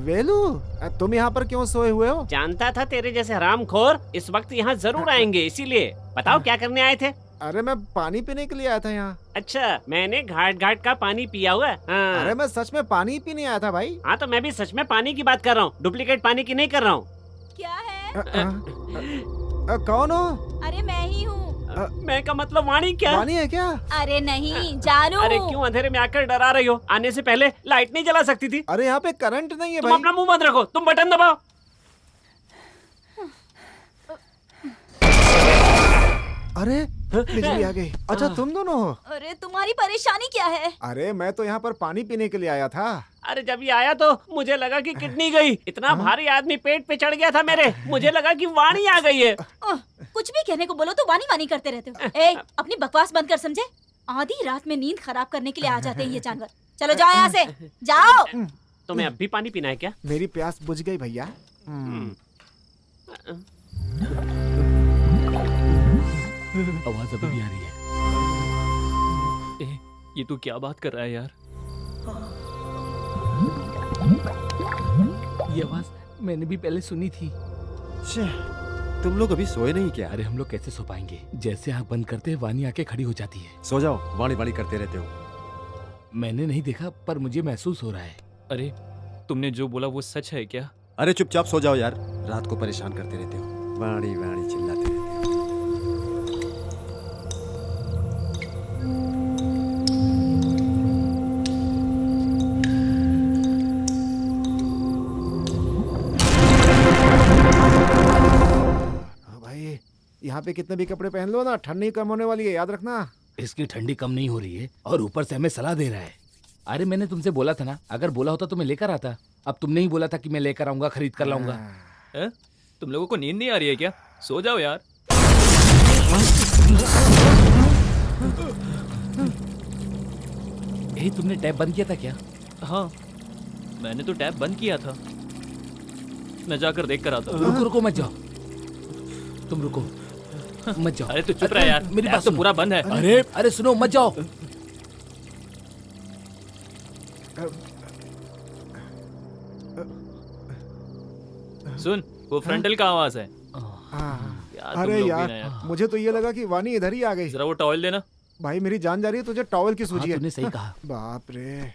वेलू, तुम यहाँ पर क्यों सोए हुए हो? जानता था तेरे जैसे हरामखोर इस वक्त यहाँ जरूर आएंगे, इसीलिए। बताओ क्या करने आए थे? अरे मैं पानी पीने के लिए आया था यहाँ। अच्छा, मैंने घाट घाट का पानी पिया हुआ है। हाँ। अरे मैं सच में पानी पीने आया था भाई। हाँ तो मैं भी सच में पानी की बात कर रहा हूँ, डुप्लीकेट पानी की नहीं कर रहा हूँ। क्या है? कौन हो? अरे मैं ही हूँ। मैं का मतलब वाणी क्या? वाणी है क्या? अरे नहीं, जानू। अरे क्यों अंधेरे में आकर डरा रही हो? आने से पहले लाइट नहीं जला सकती थी? अरे यहाँ पे करंट नहीं है तुम भाई। अपना मुंह बंद रखो, तुम बटन दबाओ। अरे बिजली आ गई। अच्छा तुम दोनों हो? अरे तुम्हारी परेशानी क्या है? अरे मैं तो यहाँ पर पानी पीने के लिए आया था। अरे जब ये आया तो मुझे लगा कि किडनी गई। इतना भारी आदमी पेट पे चढ़ गया था मेरे, मुझे लगा कि वाणी आ गई है। कुछ भी कहने को बोलो तो वानी वानी करते रहते हो। ए, अपनी बकवास बंद कर, समझे? आधी रात में नींद खराब करने के लिए आ जाते हैं ये जानवर। चलो जाओ यहाँ से, जाओ। तुम्हें अब भी पानी पीना है क्या? मेरी प्यास बुझ गई भैया। आवाज अभी भी आ रही है। ए, ये तू क्या बात कर रहा है यार? ये आवाज मैंने भी पहले सुनी थी। तुम लोग अभी सोए नहीं क्या? अरे हम लोग कैसे सो पाएंगे? जैसे आंख बंद करते हैं वाणी आके खड़ी हो जाती है। सो जाओ, वाणी वाणी करते रहते हो। मैंने नहीं देखा पर मुझे महसूस हो रहा है। अरे तुमने जो बोला वो सच है क्या? अरे चुपचाप सो जाओ यार, रात को परेशान करते रहते हो, वाणी वाणी चिल्लाते रहते हो। यहाँ पे कितने भी कपड़े पहन लो ना, ठंड नहीं कम होने वाली है, याद रखना। इसकी ठंडी कम नहीं हो रही है और ऊपर से हमें सलाह दे रहा है। अरे मैंने तुमसे बोला था ना, अगर बोला होता तो मैं लेकर आता। अब तुमने ही बोला था कि मैं लेकर आऊंगा, खरीद कर लाऊंगा। तुम लोगों को नींद नहीं आ रही है क्या? सो जाओ यार। तुमने टैप बंद किया था क्या? हाँ, मैंने तो टैप बंद किया था। मैं जाकर देख कर आता हूँ। रुको रुको मत जाओ, तुम रुको मत जाओ। अरे तू चुप रह यार, मेरी बात तो पूरा बंद है। अरे अरे सुनो, मत जाओ। सुन, वो फ्रंटल का आवाज है। अरे यार, मुझे तो ये लगा कि वानी इधर ही आ गई। जरा वो टॉवल देना। भाई मेरी जान जा रही है, तुझे टॉवल की सूझी है। तूने सही कहा। बाप रे।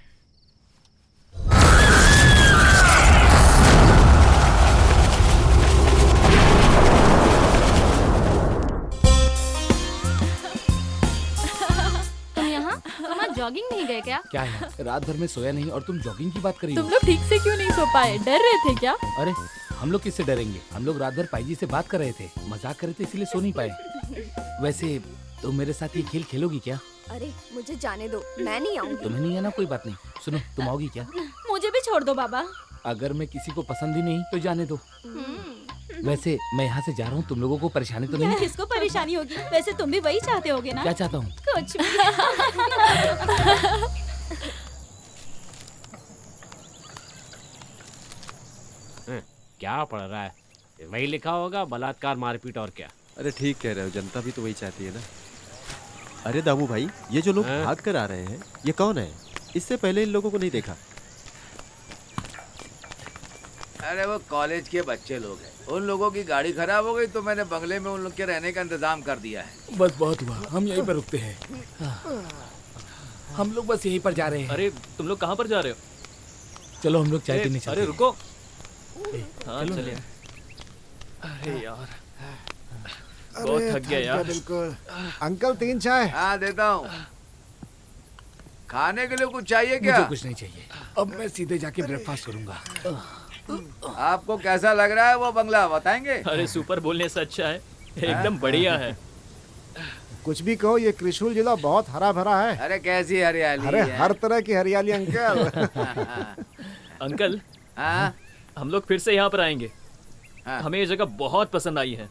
तुम आज जॉगिंग नहीं गए क्या? क्या है, रात भर में सोया नहीं और तुम जॉगिंग की बात कर रही हो? तुम लोग ठीक से क्यों नहीं सो पाए? डर रहे थे क्या? अरे हम लोग किससे डरेंगे? हम लोग रात भर पाईजी से बात कर रहे थे, मजाक कर रहे थे, इसलिए सो नहीं पाए। वैसे तुम मेरे साथ ये खेल खेलोगी क्या? अरे मुझे जाने दो, मैं नहीं आऊंगी। तुम्हें नहीं आना, कोई बात नहीं। सुनो, तुम आओगी क्या? मुझे भी छोड़ दो बाबा। अगर मैं किसी को पसंद ही नहीं तो जाने दो। वैसे मैं यहाँ से जा रहा हूँ, तुम लोगों को परेशानी तो नहीं? किसको परेशानी होगी? वैसे तुम भी वही चाहते होगे ना? क्या चाहता हूँ? कुछ भी। क्या पढ़ रहा है? वही लिखा होगा, बलात्कार मारपीट और क्या। अरे ठीक कह रहे हो, जनता भी तो वही चाहती है ना। अरे दामू भाई, ये जो लोग भाग कर आ रहे हैं, ये कौन है? इससे पहले इन लोगों को नहीं देखा। अरे वो कॉलेज के बच्चे लोग हैं। उन लोगों की गाड़ी खराब हो गई तो मैंने बंगले में उन लोग के रहने का इंतजाम कर दिया है। बस बहुत हुआ, हम यहीं पर रुकते हैं। हम लोग बस यहीं पर जा रहे हैं। अरे तुम लोग कहाँ पर जा रहे हो? चलो हम लोग चाय पीने चलते हैं। अरे रुको। हाँ चलिए। अरे यार, बहुत थक गया यार। बिल्कुल। अंकल 3 चाय। हाँ देता हूँ। खाने के लिए कुछ चाहिए क्या? मुझे कुछ नहीं चाहिए, अब मैं सीधे जाके ब्रेकफास्ट करूंगा। आपको कैसा लग रहा है वो बंगला, बताएंगे? अरे सुपर बोलने से अच्छा है, एकदम बढ़िया है। कुछ भी कहो, ये त्रिशूल जिला बहुत हरा भरा है। अरे कैसी हरियाली अरे है। हर तरह की हरियाली अंकल। अंकल, हाँ? हम लोग फिर से यहाँ पर आएंगे। हमें ये जगह बहुत पसंद आई है।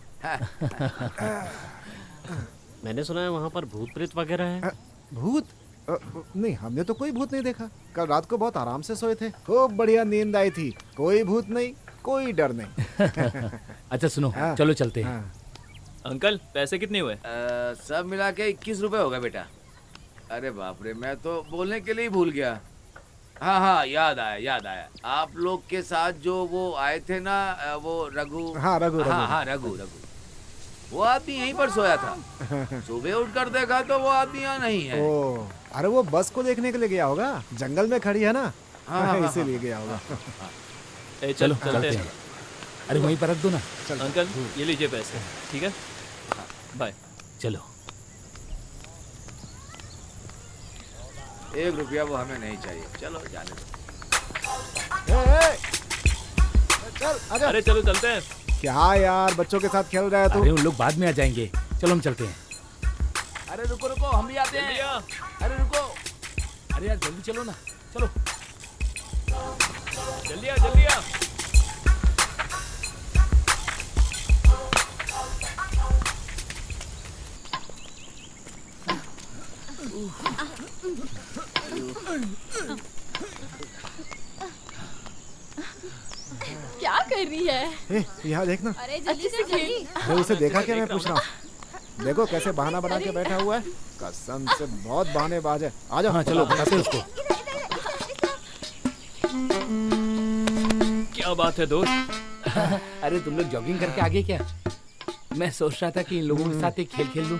मैंने सुना है वहाँ पर भूत प्रेत वगैरह है। भूत? नहीं, हमने तो कोई भूत नहीं देखा। कल रात को बहुत आराम से सोए थे, खूब बढ़िया नींद आई थी। कोई भूत नहीं, कोई डर नहीं। अच्छा सुनो, चलो चलते हैं। अंकल पैसे कितने हुए? सब मिला के 21 रुपए होगा बेटा। अरे बाप रे, मैं तो बोलने के लिए ही भूल गया। हाँ हाँ, याद आया। आप लोग के साथ जो वो आए थे ना, वो रघु। हाँ रघु। हाँ रघु। वो आदमी यहीं पर सोया था। सुबह उठकर देखा तो वो आदमी यहाँ नहीं है। ओ, अरे वो बस को देखने के लिए गया होगा, जंगल में खड़ी है ना। हाँ, इसीलिए गया होगा। चलो चलते हैं। अरे वहीं पर रख दो ना। अंकल ये लीजिए पैसे, ठीक है? बाय। चलो। 1 रुपया वो हमें नहीं चाहिए। चलो जाने दो। चल आजा। अरे चलो चलते हैं। क्या यार, बच्चों के साथ खेल रहा है तू? अरे उन लोग बाद में आ जाएंगे, चलो हम चलते हैं। अरे रुको, हम भी आते हैं। अरे रुको। अरे यार जल्दी चलो ना, चलो। जल्दी आ। क्या कर रही है? यहाँ देखना। अरे जल्दी से जल्दी। अरे उसे देखा क्या? मैं पूछ रहा हूँ। देखो कैसे बहाना बना के बैठा हुआ है। कसम से बहुत बहानेबाज है। आ जाओ। हाँ चलो, बताते उसको। क्या बात है दोस्त? अरे तुम लोग जॉगिंग करके आगे क्या? मैं सोच रहा था कि इन लोगों के साथ एक खेल खेल लूं।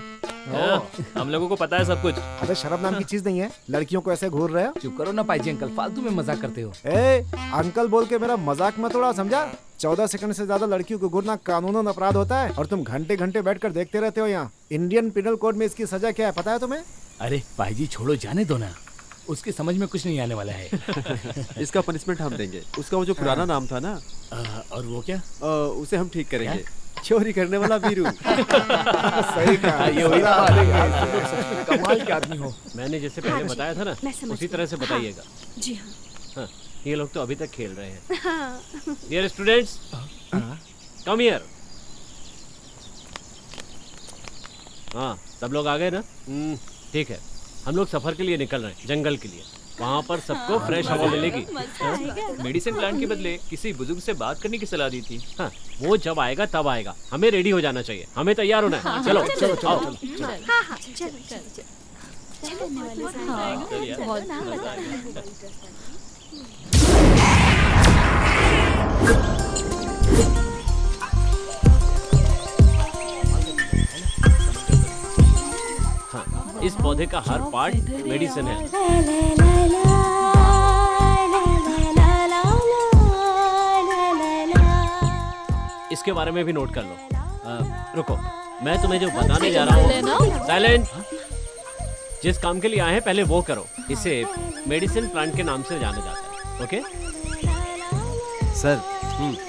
हम लोगों को पता है सब कुछ। अबे शर्म नाम की चीज नहीं है, लड़कियों को ऐसे घूर रहे हो। चुप करो ना पाईजी अंकल, फालतू में मजाक करते हो। अंकल बोल के मेरा मजाक मत उड़ाओ, समझा? 14 सेकंड से ज्यादा लड़कियों को घूरना कानूनन अपराध होता है और तुम घंटे घंटे बैठकर देखते रहते हो। यहाँ इंडियन पिनल कोड में इसकी सजा क्या है पता है तुम्हें? अरे पाईजी छोड़ो, जाने दो ना, उसकी समझ में कुछ नहीं आने वाला है। इसका पनिशमेंट हम देंगे। उसका वो जो पुराना नाम था ना, और वो क्या? उसे हम ठीक करेंगे। चोरी करने वाला वीरू। सही कहा। ये वही बात है यार, तुम लोग सच में कमाल के आदमी हो। मैंने जैसे पहले बताया था ना, उसी तरह से बताइएगा। जी हाँ। हाँ, ये लोग तो अभी तक खेल रहे हैं। Dear students, come here. हाँ, सब लोग आ गए ना? ठीक है, हम लोग सफर के लिए निकल रहे हैं, जंगल के लिए। वहाँ पर सबको फ्रेश हवा मिलेगी। मेडिसिन प्लांट के बदले किसी बुजुर्ग से बात करने की सलाह दी थी। हाँ, वो जब आएगा तब आएगा। हमें रेडी हो जाना चाहिए, हमें तैयार होना है। चलो चलो चलो। हाँ हाँ चलो चलो हाँ, इस पौधे का हर पार्ट मेडिसिन है। इसके बारे में भी नोट कर लो। रुको, मैं तुम्हें जो बताने जा रहा हूँ। साइलेंट। जिस काम के लिए आए हैं पहले वो करो। इसे मेडिसिन प्लांट के नाम से जाना जाता है। ओके सर,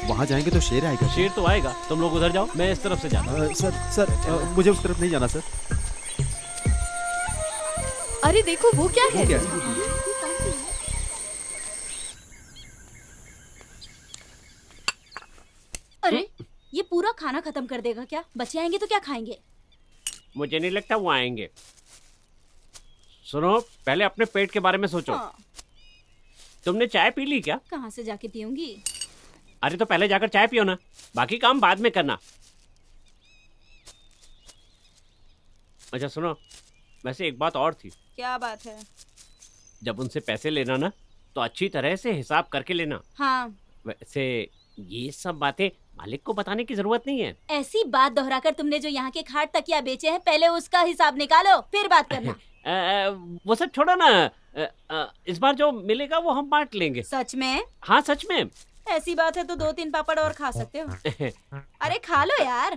वहाँ जाएंगे तो शेर आएगा। शेर तो आएगा, तुम लोग उधर जाओ, मैं इस तरफ से जाता हूँ। सर, मुझे उस तरफ नहीं जाना सर। अरे देखो वो क्या है? अरे ये पूरा खाना खत्म कर देगा क्या? बच्चे आएंगे तो क्या खाएंगे? मुझे नहीं लगता वो आएंगे। सुनो, पहले अपने पेट के बारे में सोचो। हाँ। तुमने चाय पी ली क्या? कहाँ से जाके पीऊंगी? अरे तो पहले जाकर चाय पियो ना, बाकी काम बाद में करना। अच्छा सुनो, वैसे एक बात और थी। क्या बात है? जब उनसे पैसे लेना ना तो अच्छी तरह से हिसाब करके लेना। हाँ। वैसे ये सब बातें मालिक को बताने की जरूरत नहीं है। ऐसी बात दोहराकर तुमने जो यहाँ के खाट तकिया बेचे हैं, पहले उसका हिसाब निकालो फिर बात करना। वो सब छोड़ो ना। इस बार जो मिलेगा वो हम बांट लेंगे। सच में? हाँ सच में। ऐसी बात है तो 2-3 पापड़ और खा सकते हो। अरे खा लो यार।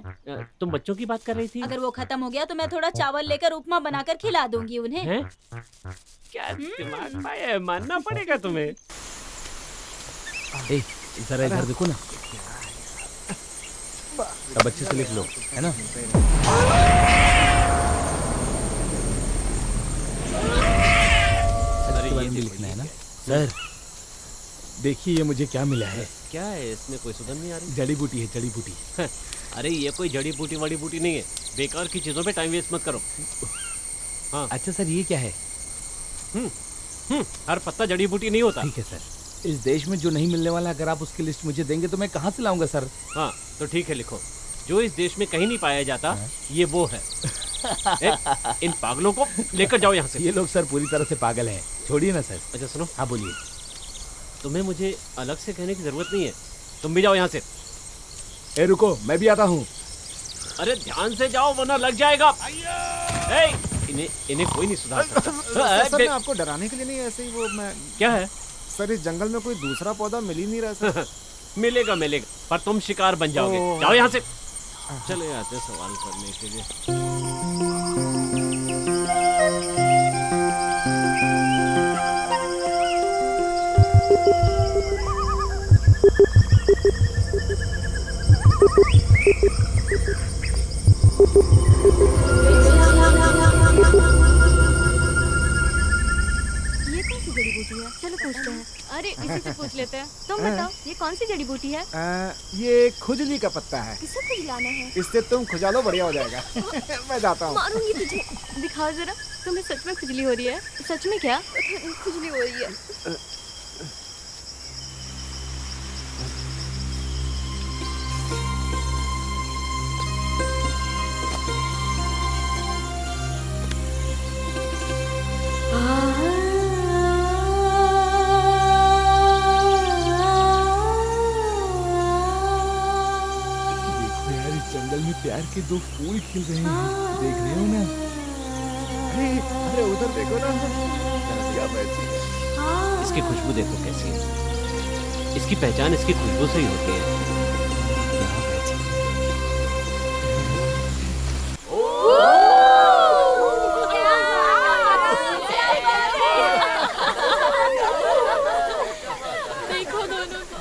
तुम बच्चों की बात कर रही थी। अगर वो खत्म हो गया तो मैं थोड़ा चावल लेकर उपमा बनाकर खिला दूंगी उन्हें। हैं? क्या दिमाग पाया है, मानना पड़ेगा तुम्हें। ए, जरा इधर देखो ना। अब अच्छे से लिख लो, है ना? अरे ये लिखना है ना सर। देखिए ये मुझे क्या मिला है। क्या है इसमें? कोई सुधर नहीं आ रही। जड़ी बूटी है, जड़ी बूटी। अरे ये कोई जड़ी बूटी वाड़ी बूटी नहीं है। बेकार की चीजों पे टाइम वेस्ट मत करो। हाँ अच्छा सर, ये क्या है? हर पत्ता जड़ी बूटी नहीं होता। ठीक है सर। इस देश में जो नहीं मिलने वाला, अगर आप उसकी लिस्ट मुझे देंगे तो मैं कहाँ से लाऊंगा सर? हाँ तो ठीक है, लिखो। जो इस देश में कहीं नहीं पाया जाता ये वो है। इन पागलों को लेकर जाओ यहाँ से। ये लोग सर पूरी तरह से पागल हैं। छोड़िए ना सर। अच्छा सुनो। हाँ बोलिए। तुम्हें मुझे अलग से कहने की जरूरत नहीं है, तुम भी जाओ यहाँ से। ए रुको, मैं भी आता हूँ। अरे ध्यान से जाओ वरना लग जाएगा। इन्हें कोई नहीं सुधार सकता। सर मैं आपको डराने के लिए नहीं, ऐसे ही वो मैं। क्या है सर? इस जंगल में कोई दूसरा पौधा मिल ही नहीं रहा सर। मिलेगा मिलेगा, पर तुम शिकार बन जाओगे। जाओ यहाँ से। चले आते सवाल करने के लिए। ये कौन सी जड़ी बूटी है? चलो पूछते हैं। अरे इसी से पूछ लेते हैं। तुम बताओ, ये कौन सी जड़ी बूटी है? ये खुजली का पत्ता है। किसे खुजलाना है? इससे तुम खुजा लो, बढ़िया हो जाएगा। मैं जाता हूँ। मारूंगी तुझे। दिखाओ जरा, तुम्हें सच में खुजली हो रही है? सच में क्या? खुजली हो रही है। देखो यार, इस जंगल में प्यार के दो फूल खिल रहे हैं। देख रहे हो ना? अरे उधर देखो ना, क्या बैठी है। इसकी खुशबू देखो कैसी है। इसकी पहचान इसकी खुशबू से ही होती है। देखो दोनों को।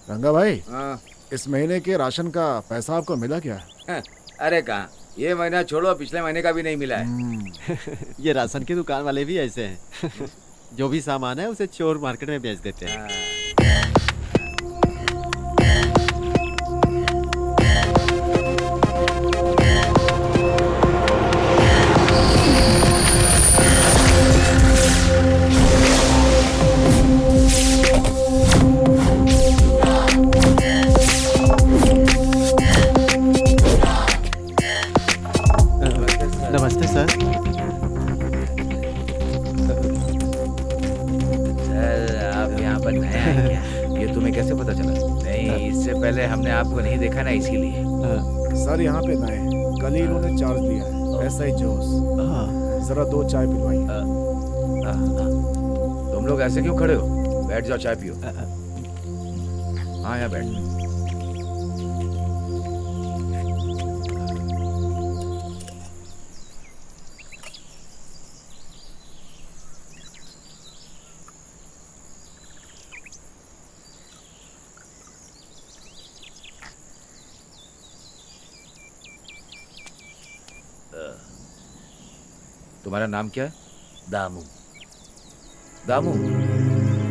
रंगा भाई, हाँ। इस महीने के राशन का पैसा आपको मिला क्या? अरे कहाँ, ये महीना छोड़ो, पिछले महीने का भी नहीं मिला है। ये राशन की दुकान वाले भी ऐसे हैं। जो भी सामान है उसे चोर मार्केट में बेच देते हैं। नमस्ते सर। आप यहाँ पर नया हैं क्या? ये तुम्हें कैसे पता चला? नहीं, इससे पहले हमने आपको नहीं देखा ना, इसीलिए। सर यहाँ पे नए हैं, कल ही इन्होंने चार्ज दिया है। ऐसा ही जोश। जरा 2 चाय पिलवाइए। तुम लोग ऐसे क्यों खड़े हो? बैठ जाओ, चाय पियो। हाँ, यहाँ बैठ। तुम्हारा नाम क्या है? दामू। दामू,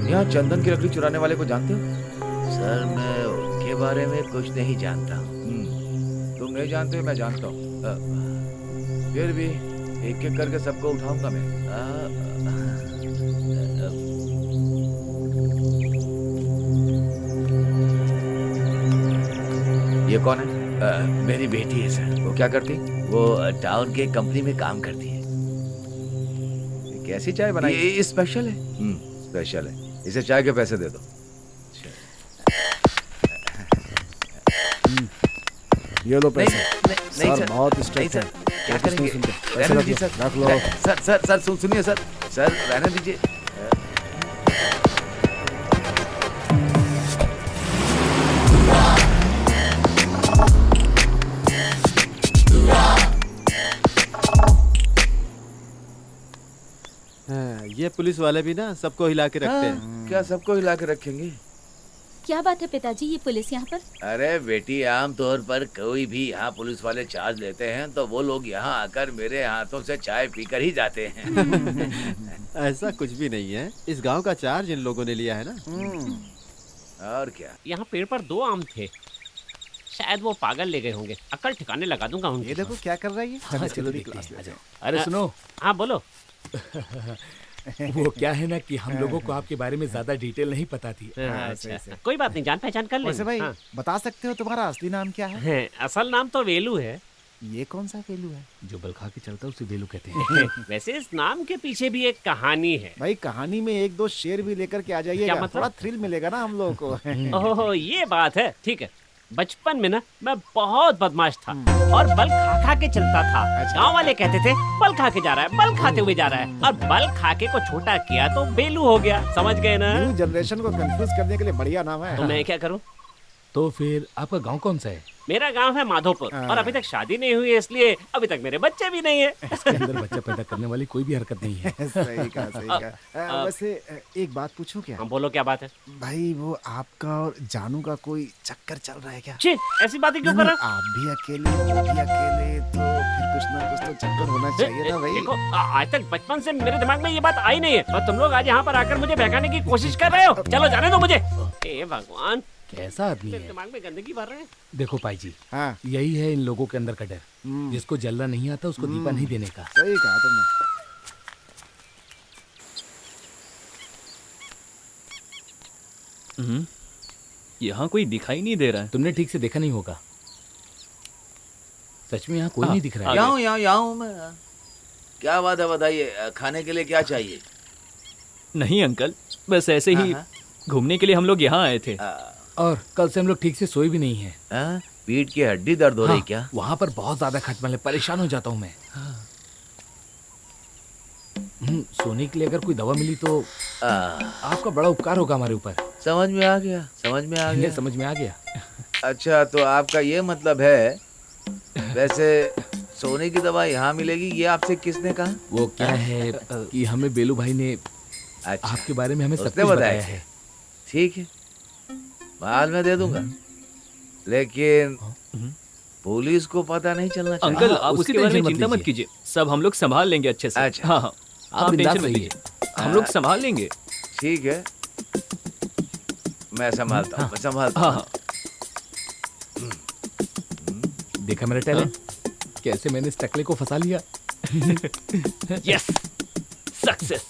यहाँ चंदन की लकड़ी चुराने वाले को जानते हो? सर, मैं उनके बारे में कुछ नहीं जानता हूँ। तुम नहीं जानते, मैं जानता हूँ। फिर भी एक एक करके सबको उठाऊंगा मैं। ये कौन है? मेरी बेटी है सर। वो क्या करती? वो टाउन के कंपनी में काम करती है। कैसी चाय बनाई? ये स्पेशल है। स्पेशल है। इसे चाय के पैसे दे दो। ये लो पैसे। नहीं सर, बहुत स्ट्रिक्ट है। क्या करेंगे? रहने दीजिए सर। रख लो। सर सुनिए सर। सर रहने दीजिए। ये पुलिस वाले भी ना सबको हिला के रखते हैं। क्या सबको हिला के रखेंगे? क्या बात है पिताजी, ये पुलिस यहाँ पर? अरे बेटी, आमतौर पर कोई भी यहाँ पुलिस वाले चार्ज लेते हैं तो वो लोग यहाँ आकर मेरे हाथों से चाय पीकर ही जाते हैं। ऐसा कुछ भी नहीं है। इस गांव का चार्ज इन लोगों ने लिया है ना। और क्या? यहाँ पेड़ पर 2 आम थे, शायद वो पागल ले गए होंगे। अकल ठिकाने लगा दूंगा उनकी। ये देखो क्या कर रहा है ये। चलो देखते हैं, आ जाओ। अरे सुनो। हाँ बोलो। वो क्या है ना कि हम लोगों को आपके बारे में ज्यादा डिटेल नहीं पता थी। अच्छा, कोई बात नहीं, जान पहचान कर वैसे लेंगे। भाई, बता सकते हो तुम्हारा असली नाम क्या है? असल नाम तो वेलू है। ये कौन सा वेलू है? जो बल खा के चलता है उसे वेलू कहते हैं। वैसे इस नाम के पीछे भी एक कहानी है। भाई, कहानी में 1-2 शेर भी लेकर के आ जाइएगा। क्या मतलब? थोड़ा थ्रिल मिलेगा ना हम लोगों को। ओहो, ये बात है। ठीक है। बचपन में ना मैं बहुत बदमाश था और बल खा खा के चलता था। गांव वाले कहते थे बल खा के जा रहा है, बल खाते हुए जा रहा है। और बल खा के को छोटा किया तो बेलू हो गया। समझ गए ना? न्यू जनरेशन को कंफ्यूज करने के लिए बढ़िया नाम है। तो मैं क्या करूं? तो फिर आपका गांव कौन सा है? मेरा गांव है माधोपुर और अभी तक शादी नहीं हुई है, इसलिए अभी तक मेरे बच्चे भी नहीं है। इसके अंदर बच्चा पैदा करने वाली कोई भी हरकत नहीं है। सही कहा। वैसे एक बात पूछूं क्या? हाँ बोलो, क्या बात है? भाई, वो आपका और जानू का कोई चक्कर चल रहा है क्या? छी, ऐसी बातें क्यों कर रहे हो? आप भी अकेले, वो भी अकेले, तो फिर कुछ ना कुछ तो चक्कर होना चाहिए ना भाई। देखो, आज तक बचपन से मेरे दिमाग में ये बात आई नहीं है और तुम लोग आज यहाँ पर आकर मुझे बहकाने की कोशिश कर रहे हो। चलो जाने दो मुझे। हे भगवान, कैसा आदमी मेरे है। दिमाग में गंदगी भर रहे हैं। देखो पाई जी, हाँ, यही है इन लोगों के अंदर का डर। जिसको जलना नहीं आता उसको दीपा नहीं देने का। सही कहा तुमने। यहाँ कोई दिखाई नहीं दे रहा है। तुमने ठीक से देखा नहीं होगा। सच में यहाँ कोई नहीं दिख रहा है। यहाँ हूँ मैं। क्या बात है, बताइए। खाने के लिए क्या चाहिए? नहीं अंकल, बस ऐसे ही घूमने के लिए हम लोग यहाँ आए थे। और कल से हम लोग ठीक से सोए भी नहीं है। पीठ की हड्डी दर्द हो रही क्या? वहाँ पर बहुत ज्यादा खटमल है, परेशान हो जाता हूँ मैं। सोने के लिए अगर कोई दवा मिली तो आपका बड़ा उपकार होगा हमारे ऊपर। समझ में आ गया, समझ में आ गया, समझ में आ गया। अच्छा, तो आपका ये मतलब है। वैसे सोने की दवा यहाँ मिलेगी, ये आपसे किसने कहा? वो क्या है कि हमें बेलू भाई ने आपके बारे में हमें सब कुछ बताया है। ठीक है, बाद में दे दूंगा, लेकिन पुलिस को पता नहीं चलना चाहिए। अंकल आप उसकी उसके बारे में टेंशन मत चिंता मत लीजिए। कीजिए, सब हम लोग संभाल लेंगे अच्छे से। अच्छा। हाँ हाँ, आप बिंदास टेंशन मत रहिए। लीजिए, हम लोग संभाल लेंगे। ठीक है, मैं संभालता हूँ, मैं संभालता हाँ हूँ। हाँ, देखा मेरा टैलेंट, कैसे मैंने इस टकले को फंसा लिया। Yes, success.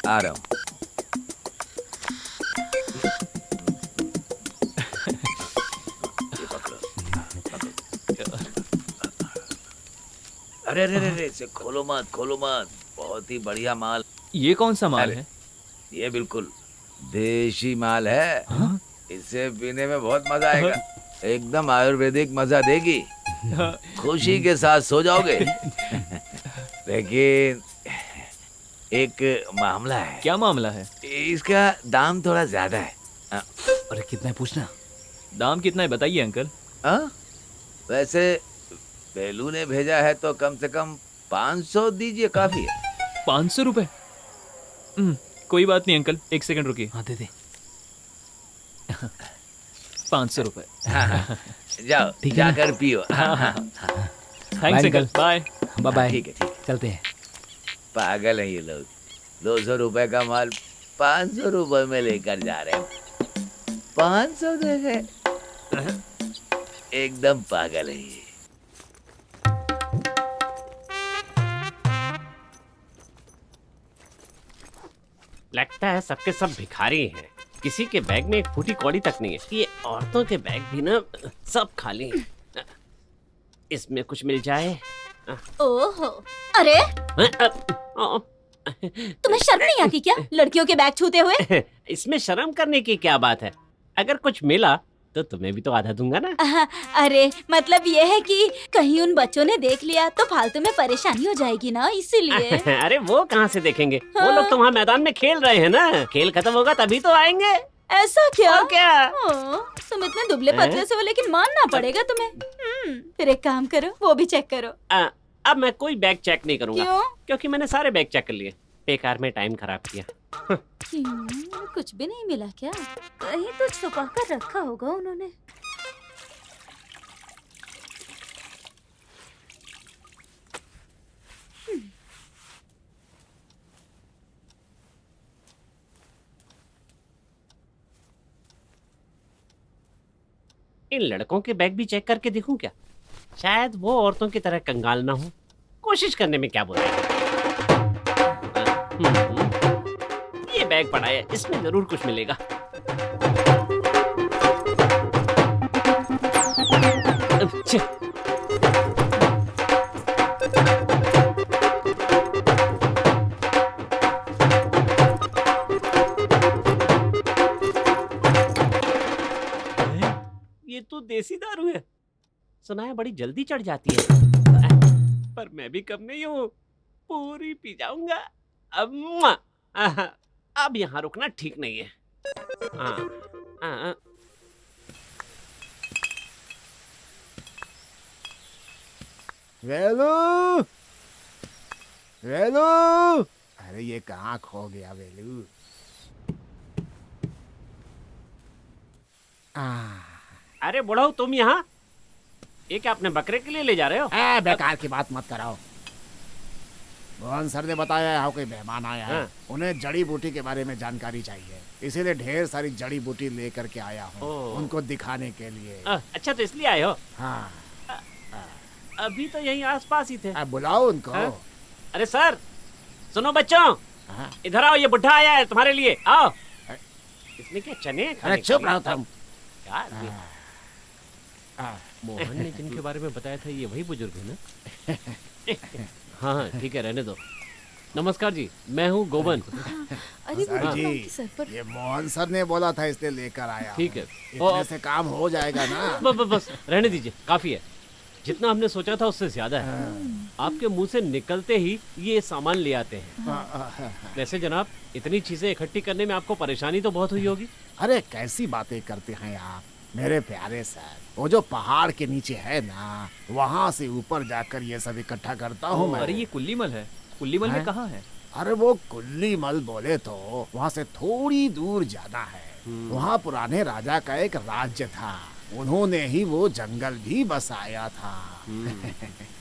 आ रहा हूँ। अरे अरे अरे इसे खोलो मत, खोलो मत, बहुत ही बढ़िया माल। ये कौन सा माल है? ये बिल्कुल देशी माल है। इसे पीने में बहुत मजा आएगा, एकदम आयुर्वेदिक मजा देगी, खुशी के साथ सो जाओगे। लेकिन एक मामला है। क्या मामला है? इसका दाम थोड़ा ज्यादा है। अरे कितना है पूछना। दाम कितना है बताइए अंकल। वैसे बेलू ने भेजा है तो कम से कम 500 दीजिए, काफी है। 500 रुपए? कोई बात नहीं अंकल, एक सेकंड रुकिए। हाँ दे दे। 500 रुपए। जाओ ठीक है ना? जाकर पियो। Thanks uncle, bye. Bye bye. ठीक है, ठीक है। चलते हैं। पागल है ये लोग, 200 रुपए का माल 500 रुपए में लेकर जा रहे हैं। 500 दे गए, एकदम पागल है ये। लगता है सबके सब भिखारी हैं। किसी के बैग में एक फूटी कौड़ी तक नहीं है। ये औरतों के बैग भी ना सब खाली हैं। इसमें कुछ मिल जाए। ओहो, अरे तुम्हें शर्म नहीं आती क्या लड़कियों के बैग छूते हुए? इसमें शर्म करने की क्या बात है? अगर कुछ मिला तो तुम्हें भी तो आधा दूंगा ना। अरे मतलब ये है कि कहीं उन बच्चों ने देख लिया तो फालतू में परेशानी हो जाएगी ना, इसीलिए। अरे वो कहाँ से देखेंगे? वो लोग तो वहाँ मैदान में खेल रहे हैं ना। खेल खत्म होगा तभी तो आएंगे। ऐसा क्या? और क्या? तुम इतने दुबले पतले से हो, लेकिन मानना पड़ेगा तुम्हें। फिर एक काम करो, वो भी चेक करो। अब मैं कोई बैग चेक नहीं करूंगा। क्यों? क्योंकि मैंने सारे बैग चेक कर लिए। बेकार में टाइम खराब किया। कुछ भी नहीं मिला क्या? कहीं तो छुपा कर रखा होगा उन्होंने। इन लड़कों के बैग भी चेक करके देखूं क्या? शायद वो औरतों की तरह कंगाल ना हो। कोशिश करने में क्या बुराई है? ये बैग पड़ा है, इसमें जरूर कुछ मिलेगा। छे। ये तो देसी दारू है। सुना है बड़ी जल्दी चढ़ जाती है, पर मैं भी कम नहीं हूँ, पूरी पी जाऊंगा। अब यहाँ रुकना ठीक नहीं है। वेलू, वेलू, अरे ये कहाँ खो गया वेलू? अरे बुढ़ाऊ, तुम यहाँ? ये क्या अपने बकरे के लिए ले जा रहे हो? बेकार की बात मत कराओ। मोहन सर ने बताया है कोई मेहमान आया है। उन्हें जड़ी बूटी के बारे में जानकारी चाहिए, इसीलिए ढेर सारी जड़ी बूटी लेकर के आया हूँ उनको दिखाने के लिए। अच्छा, तो इसलिए आए हो? हाँ। अभी तो यहीं आसपास ही थे। बुलाओ उनको। अरे सर, सुनो बच्चों, इधर आओ, ये बुढ़ा आया है तुम्हारे लिए, आओ। इसमें क्या चने? अरे चुप रहो तुम। मोहन ने जिनके बारे में बताया था ये वही बुजुर्ग है ना? हाँ ठीक है, रहने दो। नमस्कार जी, मैं हूँ गोबन। अरे सर जी, ये मोहन सर ने बोला था इसलिए लेकर आया। ठीक है, इतने से काम हो जाएगा ना? बस रहने दीजिए, काफी है। जितना हमने सोचा था उससे ज्यादा है। आपके मुंह से निकलते ही ये सामान ले आते हैं। वैसे जनाब, इतनी चीजें इकट्ठी करने में आपको परेशानी तो बहुत हुई होगी। अरे कैसी बातें करते हैं आप मेरे प्यारे सर। वो जो पहाड़ के नीचे है ना, वहाँ से ऊपर जाकर ये सब इकट्ठा करता हूँ मैं। अरे ये कुल्लीमल है। कुल्लीमल में हैं? कहाँ है? अरे वो कुल्लीमल बोले तो वहाँ से थोड़ी दूर जाना है। वहाँ पुराने राजा का एक राज्य था, उन्होंने ही वो जंगल भी बसाया था।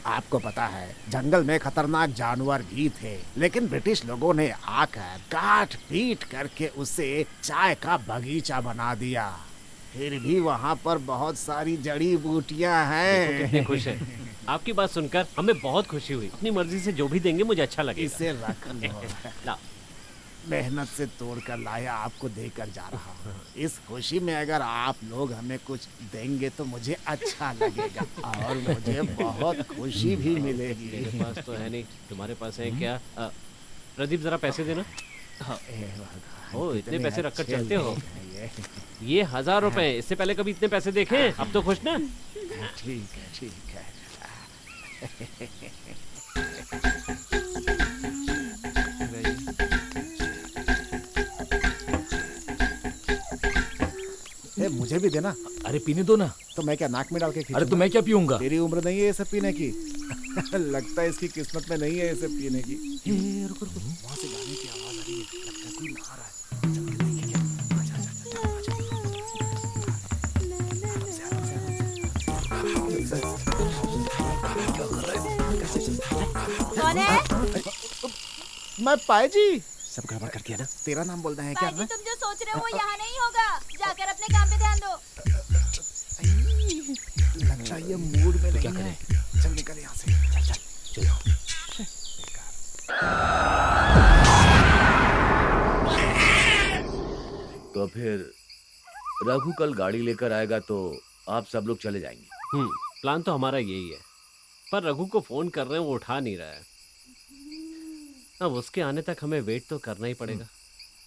आपको पता है जंगल में खतरनाक जानवर भी थे, लेकिन ब्रिटिश लोगों ने आकर काट पीट करके उसे चाय का बगीचा बना दिया। फिर भी वहाँ पर बहुत सारी जड़ी बूटियाँ हैं। कितने खुश हैं। आपकी बात सुनकर हमें बहुत खुशी हुई। अपनी मर्जी से जो भी देंगे मुझे अच्छा लगेगा। इसे रख लो। ला। मेहनत से तोड़ कर लाया, आपको देकर जा रहा हूँ। इस खुशी में अगर आप लोग हमें कुछ देंगे तो मुझे अच्छा लगेगा और मुझे बहुत खुशी भी मिलेगी। मेरे पास तो है नहीं, तुम्हारे पास है क्या? प्रदीप जरा पैसे देना। हाँ। ओ इतने पैसे रखकर चलते हो। ये 1000 रुपए, इससे पहले कभी इतने पैसे देखे? अब तो खुश ना? ठीक है ठीक है। ए, मुझे भी देना। अरे पीने दो ना। तो मैं क्या नाक में डाल के अरे तो मैं क्या पीऊंगा? तेरी उम्र नहीं है ये सब पीने की। लगता है इसकी किस्मत में नहीं है ये सब पीने की। रुको रुको, वहाँ से गाने की आवाज आ रही है, लगता है कोई नहा रहा है। चल के देखें क्या? आजा आजा आजा। कौन है? मैं पाए जी। सब गड़बड़ कर दिया ना? तेरा नाम बोलना है क्या? पाजी, तुम जो सोच रहे हो वो यहाँ नहीं होगा। जाकर अपने काम पे ध्यान दो। लगता है ये मूड में नहीं है। चल निकल यहाँ से। चल चल तो फिर रघु कल गाड़ी लेकर आएगा तो आप सब लोग चले जाएंगे। प्लान तो हमारा यही है, पर रघु को फोन कर रहे हैं, वो उठा नहीं रहा है। अब उसके आने तक हमें वेट तो करना ही पड़ेगा।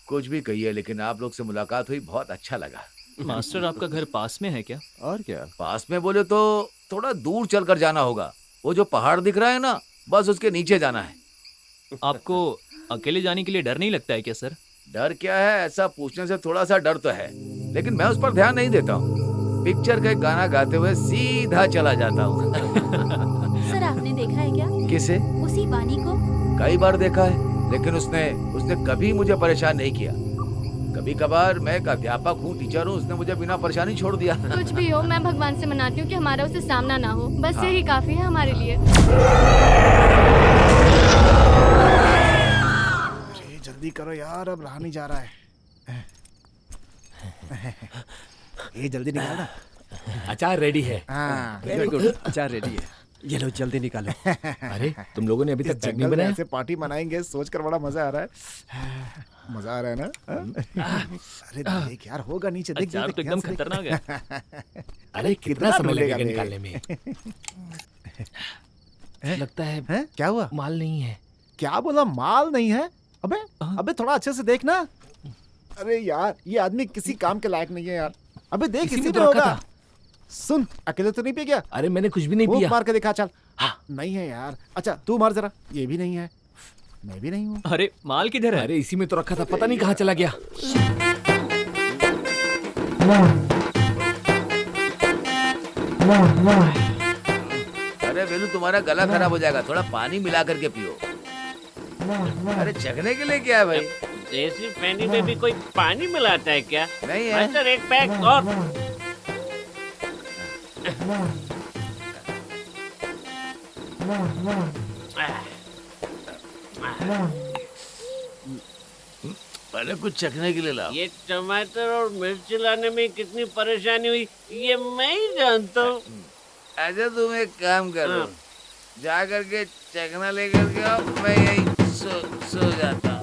कुछ भी कहिए, लेकिन आप लोग से मुलाकात हुई, बहुत अच्छा लगा। मास्टर आपका घर पास में है क्या? और क्या? पास में बोले तो थोड़ा दूर चलकर जाना होगा। वो जो पहाड़ दिख रहा है ना, बस उसके नीचे जाना है। आपको अकेले जाने के लिए डर नहीं लगता है क्या सर? डर क्या है, ऐसा पूछने से थोड़ा सा डर तो है, लेकिन मैं उस पर ध्यान नहीं देता हूँ। पिक्चर का एक गाना गाते हुए सीधा चला जाता हूँ। सर आपने देखा है क्या? किसे? उसी वानी को। कई बार देखा है, लेकिन उसने कभी मुझे परेशान नहीं किया। कभी कभार मैं एक अध्यापक हूँ, टीचर हूँ, उसने मुझे बिना परेशानी छोड़ दिया। कुछ भी हो, मैं भगवान से मनाती हूँ कि हमारा उससे सामना ना हो, बस हाँ। यही काफी है हमारे लिए। जल्दी करो यार, अब रहा नहीं जा रहा है। ये जल्दी निकालना। अचार रेडी है। हाँ वेरी गुड, अचार रेडी है। ये लो जल्दी निकालो। अरे तुम लोगों ने अभी तक पैक नहीं जंगल में बनाया? ऐसे पार्टी मनाएंगे सोचकर बड़ा मजा आ रहा है। मजा आ रहा है ना? अरे देख यार, होगा नीचे, देख अचार देख, तो एकदम ध्यान से खतरनाक है। अरे कितना समय ढूंढेगा लगेगा बे? निकालने में? लगता है हैं? क्या हुआ? माल नहीं है। क्या बोला? माल नहीं है? अबे थोड़ा अच्छे से देखना। अरे यार, ये आदमी किसी काम के लायक नहीं है यार। अबे देख, इसी इसी में में तो रखा होगा। था। सुन, अकेले तो नहीं पी गया? अरे मैंने कुछ भी नहीं फूंक पिया। मार के दिखा, चल। नहीं है यार। अच्छा तू मार जरा। ये भी नहीं है। मैं भी नहीं हूँ। अरे माल किधर है? अरे इसी में तो रखा था, पता नहीं कहाँ चला गया। अरे वेलू, तुम्हारा गला खराब हो जाएगा, थोड़ा पानी मिला करके पियो। अरे चखने के लिए क्या है भाई? देसी पैनी में भी कोई पानी मिलाता है क्या? नहीं है। मास्टर एक पैक और। पहले कुछ चखने के लिए लाओ। ये टमाटर और मिर्च लाने में कितनी परेशानी हुई ये मैं ही जानता हूँ। अच्छा तुम एक काम करो, जा करके चखना लेकर के आओ, मैं यही सो जाता हूँ।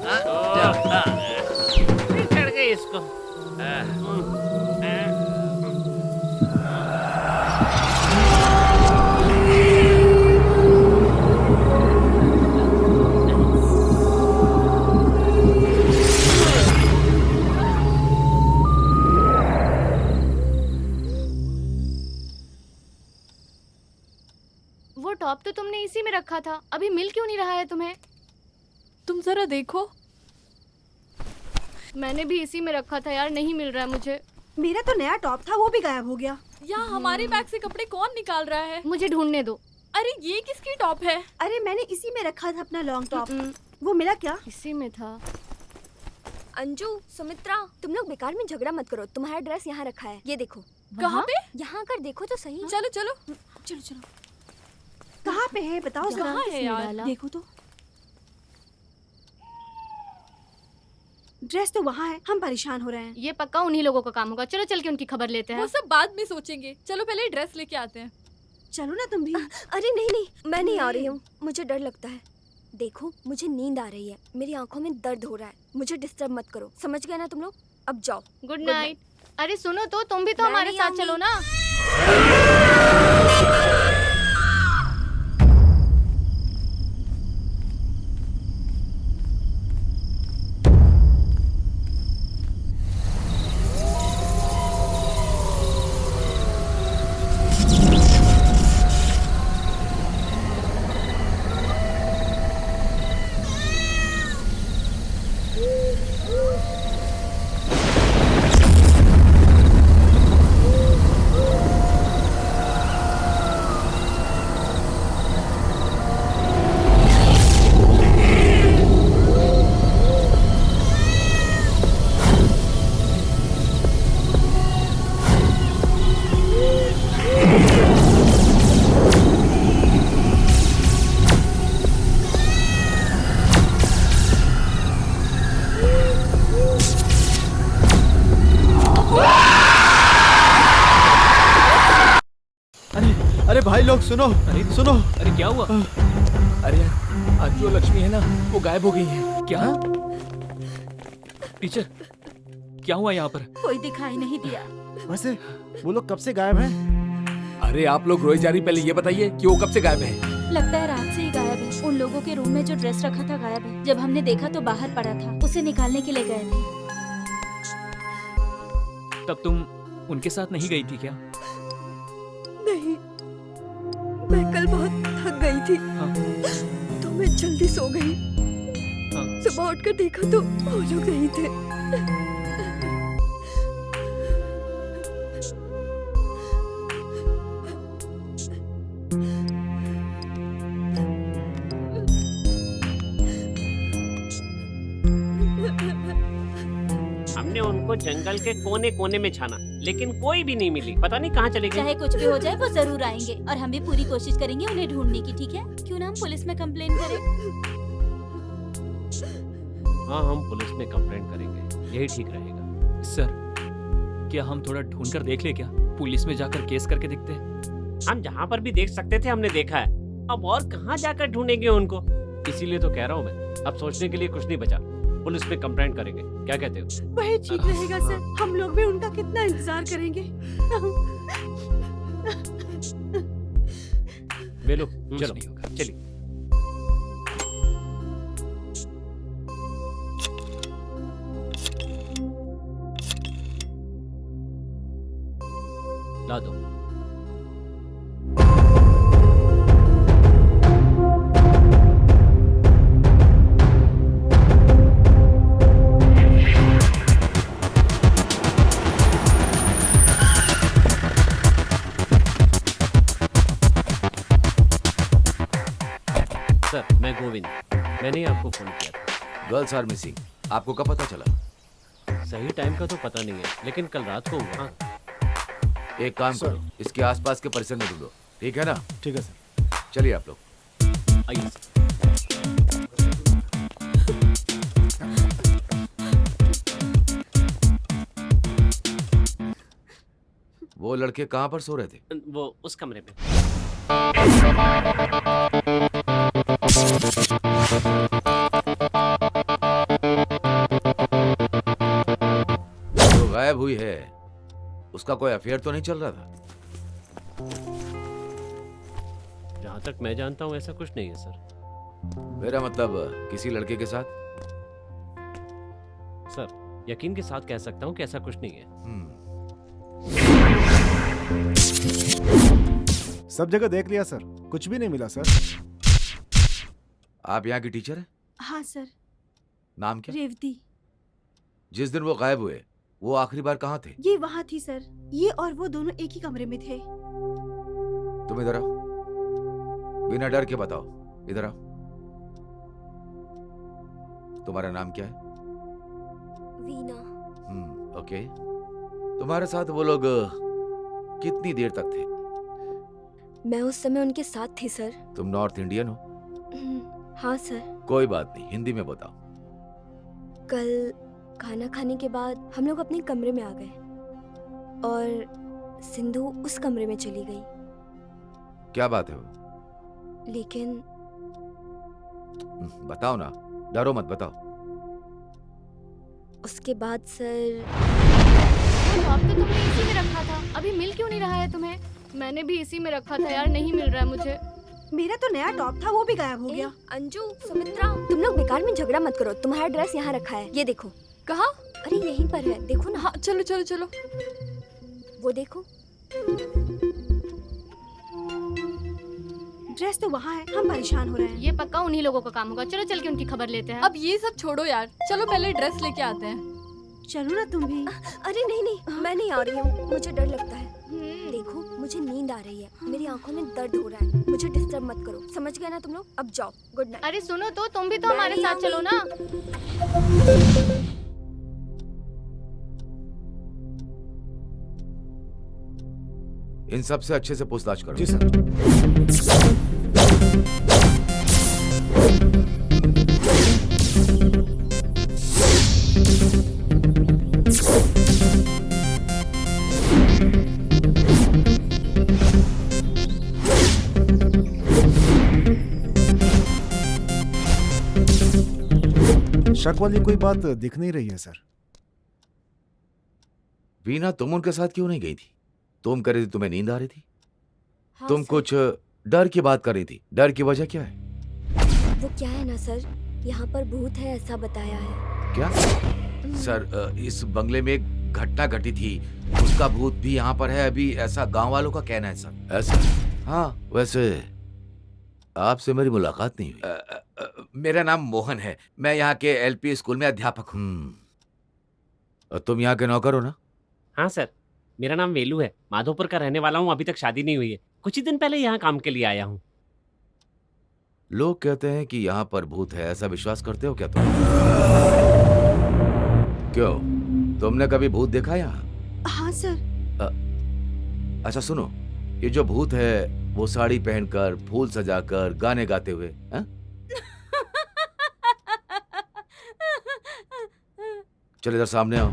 चढ़ गई इसको। वो टॉप तो तुमने इसी में रखा था, अभी मिल क्यों नहीं रहा है तुम्हें? तुम जरा देखो। मैंने भी इसी में रखा था यार, नहीं मिल रहा है मुझे। मेरा तो नया टॉप था, वो भी गायब हो गया। यहाँ हमारे बैग से कपड़े कौन निकाल रहा है? मुझे ढूंढने दो। अरे ये किसकी टॉप है? अरे मैंने इसी में रखा था अपना लॉन्ग टॉप। वो मिला क्या? इसी में था। अंजू, सुमित्रा, तुम लोग बेकार में झगड़ा मत करो। तुम्हारा ड्रेस यहाँ रखा है, ये देखो। कहाँ पे? यहाँ कर देखो तो सही। चलो चलो चलो चलो। कहाँ पे है बताओ जरा। कहाँ है यार? देखो तो। ड्रेस तो वहाँ है, हम परेशान हो रहे हैं। ये पक्का उन्हीं लोगों का काम होगा। चलो चल के उनकी खबर लेते हैं। वो सब बाद में सोचेंगे, चलो पहले ड्रेस लेके आते हैं। चलो ना तुम भी। अरे नहीं नहीं, मैं नहीं आ रही हूँ, मुझे डर लगता है। देखो मुझे नींद आ रही है, मेरी आंखों में दर्द हो रहा है, मुझे डिस्टर्ब मत करो, समझ गए ना तुम लोग? अब जाओ। Good night. अरे सुनो तो, तुम भी तो हमारे साथ चलो ना। अरे भाई लोग सुनो, सुनो। अरे क्या हुआ? अरे यार, आज जो लक्ष्मी है ना, वो गायब हो गई है। क्या? टीचर, क्या हुआ यहाँ पर? कोई दिखाई नहीं दिया। वैसे वो लोग कब से गायब हैं? अरे आप लोग रोज जा रही, पहले ये बताइए कि वो कब से गायब है? लगता है रात से ही गायब है। उन लोगों के रूम में जो ड्रेस रखा था गायब है। जब हमने देखा तो बाहर पड़ा था, उसे निकालने के लिए गए थे। तब तुम उनके साथ नहीं गई थी क्या? नहीं, मैं कल बहुत थक गई थी। हाँ। तो मैं जल्दी सो गई। हाँ। सुबह उठकर देखा तो वो लोग नहीं थे। हमने उनको जंगल के कोने कोने में छाना, लेकिन कोई भी नहीं मिली। पता नहीं कहाँ चले गए। चाहे कुछ भी हो जाए वो जरूर आएंगे और हम भी पूरी कोशिश करेंगे उन्हें ढूंढने की, ठीक है? क्यों ना हम पुलिस में कंप्लेन करें? हाँ, हम पुलिस में कंप्लेंट करेंगे, यही ठीक रहेगा। सर, क्या हम थोड़ा ढूंढ कर देख ले क्या? पुलिस में जाकर केस करके देखते हैं। हम जहाँ पर भी देख सकते थे हमने देखा है, अब और कहाँ जाकर ढूंढेंगे उनको? इसीलिए तो कह रहा हूँ मैं, अब सोचने के लिए कुछ नहीं बचा। पुलिस में कंप्लेंट करेंगे, क्या कहते हो? वही ठीक रहेगा सर, हम लोग भी उनका कितना इंतजार करेंगे। बेलो, कुछ चलो नहीं होगा। चलिए। ला दो। सर, मैं गोविंद, मैंने ही आपको फोन किया था। गर्ल्स आर मिसिंग, आपको कब पता चला? सही टाइम का तो पता नहीं है, लेकिन कल रात को हुआ। एक काम करो, इसके आसपास के परिसर में ढूंढो, ठीक है ना? ठीक है सर। चलिए आप लोग। आइए सर। वो लड़के कहाँ पर सो रहे थे? वो उस कमरे पे। जो गायब हुई है, उसका कोई अफेयर तो नहीं चल रहा था? जहाँ तक मैं जानता हूँ ऐसा कुछ नहीं है सर। मेरा मतलब किसी लड़के के साथ? सर, यकीन के साथ कह सकता हूँ कि ऐसा कुछ नहीं है। सब जगह देख लिया सर, कुछ भी नहीं मिला सर। आप यहाँ की टीचर हैं? हाँ सर। नाम क्या? रेवती। जिस दिन वो गायब हुए वो आखिरी बार कहाँ थे? ये वहाँ थी सर। ये और वो दोनों एक ही कमरे में थे। तुम इधर आओ, बिना डर के बताओ, इधर आओ। तुम्हारा नाम क्या है? वीना। ओके। तुम्हारे साथ वो लोग कितनी देर तक थे? मैं उस समय उनके साथ थी सर। तुम नॉर्थ इंडियन हो? हाँ सर। कोई बात नहीं, हिंदी में बताओ। कल खाना खाने के बाद हम लोग अपने कमरे में आ गए और सिंधु उस कमरे में चली गई। क्या बात है वो? लेकिन बताओ ना, डरो मत, बताओ। उसके बाद सर टॉप तो तुमने इसी में रखा था, अभी मिल क्यों नहीं रहा है तुम्हें? मैंने भी इसी में रखा था यार, नहीं मिल रहा है मुझे। मेरा तो नया टॉप था, वो भी गायब हो गया। अंजू, सुमित्रा, तुम लोग बेकार में झगड़ा मत करो। तुम्हारा ड्रेस यहाँ रखा है, ये देखो। कहाँ? अरे यहीं पर है, देखो ना। हाँ चलो चलो चलो। वो देखो। ड्रेस तो वहाँ है, हम परेशान हो रहे हैं। ये पक्का उन्हीं लोगों का काम होगा। चलो चल के उनकी खबर लेते हैं। अब ये सब छोड़ो यार, चलो पहले ड्रेस लेके आते हैं। चलो ना तुम भी। अरे नहीं नहीं, मैं नहीं आ रही हूँ, मुझे डर लगता है। देखो मुझे नींद आ रही है, मेरी आंखों में दर्द हो रहा है, मुझे डिस्टर्ब मत करो, समझ गए ना तुम लोग? अब जाओ, गुड नाइट। अरे सुनो तो, तुम भी तो हमारे साथ चलो ना। इन सब से अच्छे से पूछताछ करो। जी सर। शक वाली कोई बात दिख नहीं रही है सर। वीना, तुम उनके साथ क्यों नहीं गई थी? तुम कह रही थी तुम्हें नींद आ रही थी। हाँ, तुम सर। कुछ डर की बात कर रही थी। डर की वजह क्या है? वो क्या है ना सर, यहाँ पर भूत है ऐसा बताया है। क्या? सर, इस बंगले में एक घटना घटी थी, उसका भूत भी यहाँ पर है अभी, ऐसा गांव वालों का कहना है सर। ऐसा? हाँ, वैसे आपसे मेरी मुलाकात नहीं हुई। मेरा नाम मोहन है, मैं यहाँ के एलपी स्कूल में अध्यापक हूँ। तुम यहाँ के नौकर हो ना? हाँ सर, मेरा नाम वेलू है, माधोपुर का रहने वाला हूँ। अभी तक शादी नहीं हुई है, कुछ ही दिन पहले यहाँ काम के लिए आया हूँ। लोग कहते हैं कि यहाँ पर भूत है, ऐसा विश्वास करते हो क्या तुम? क्यों, तुमने कभी भूत देखा यहाँ? हाँ सर। अच्छा सुनो, ये जो भूत है वो साड़ी पहनकर, फूल सजाकर, गाने गाते हुए, हा? चलो इधर सामने आओ।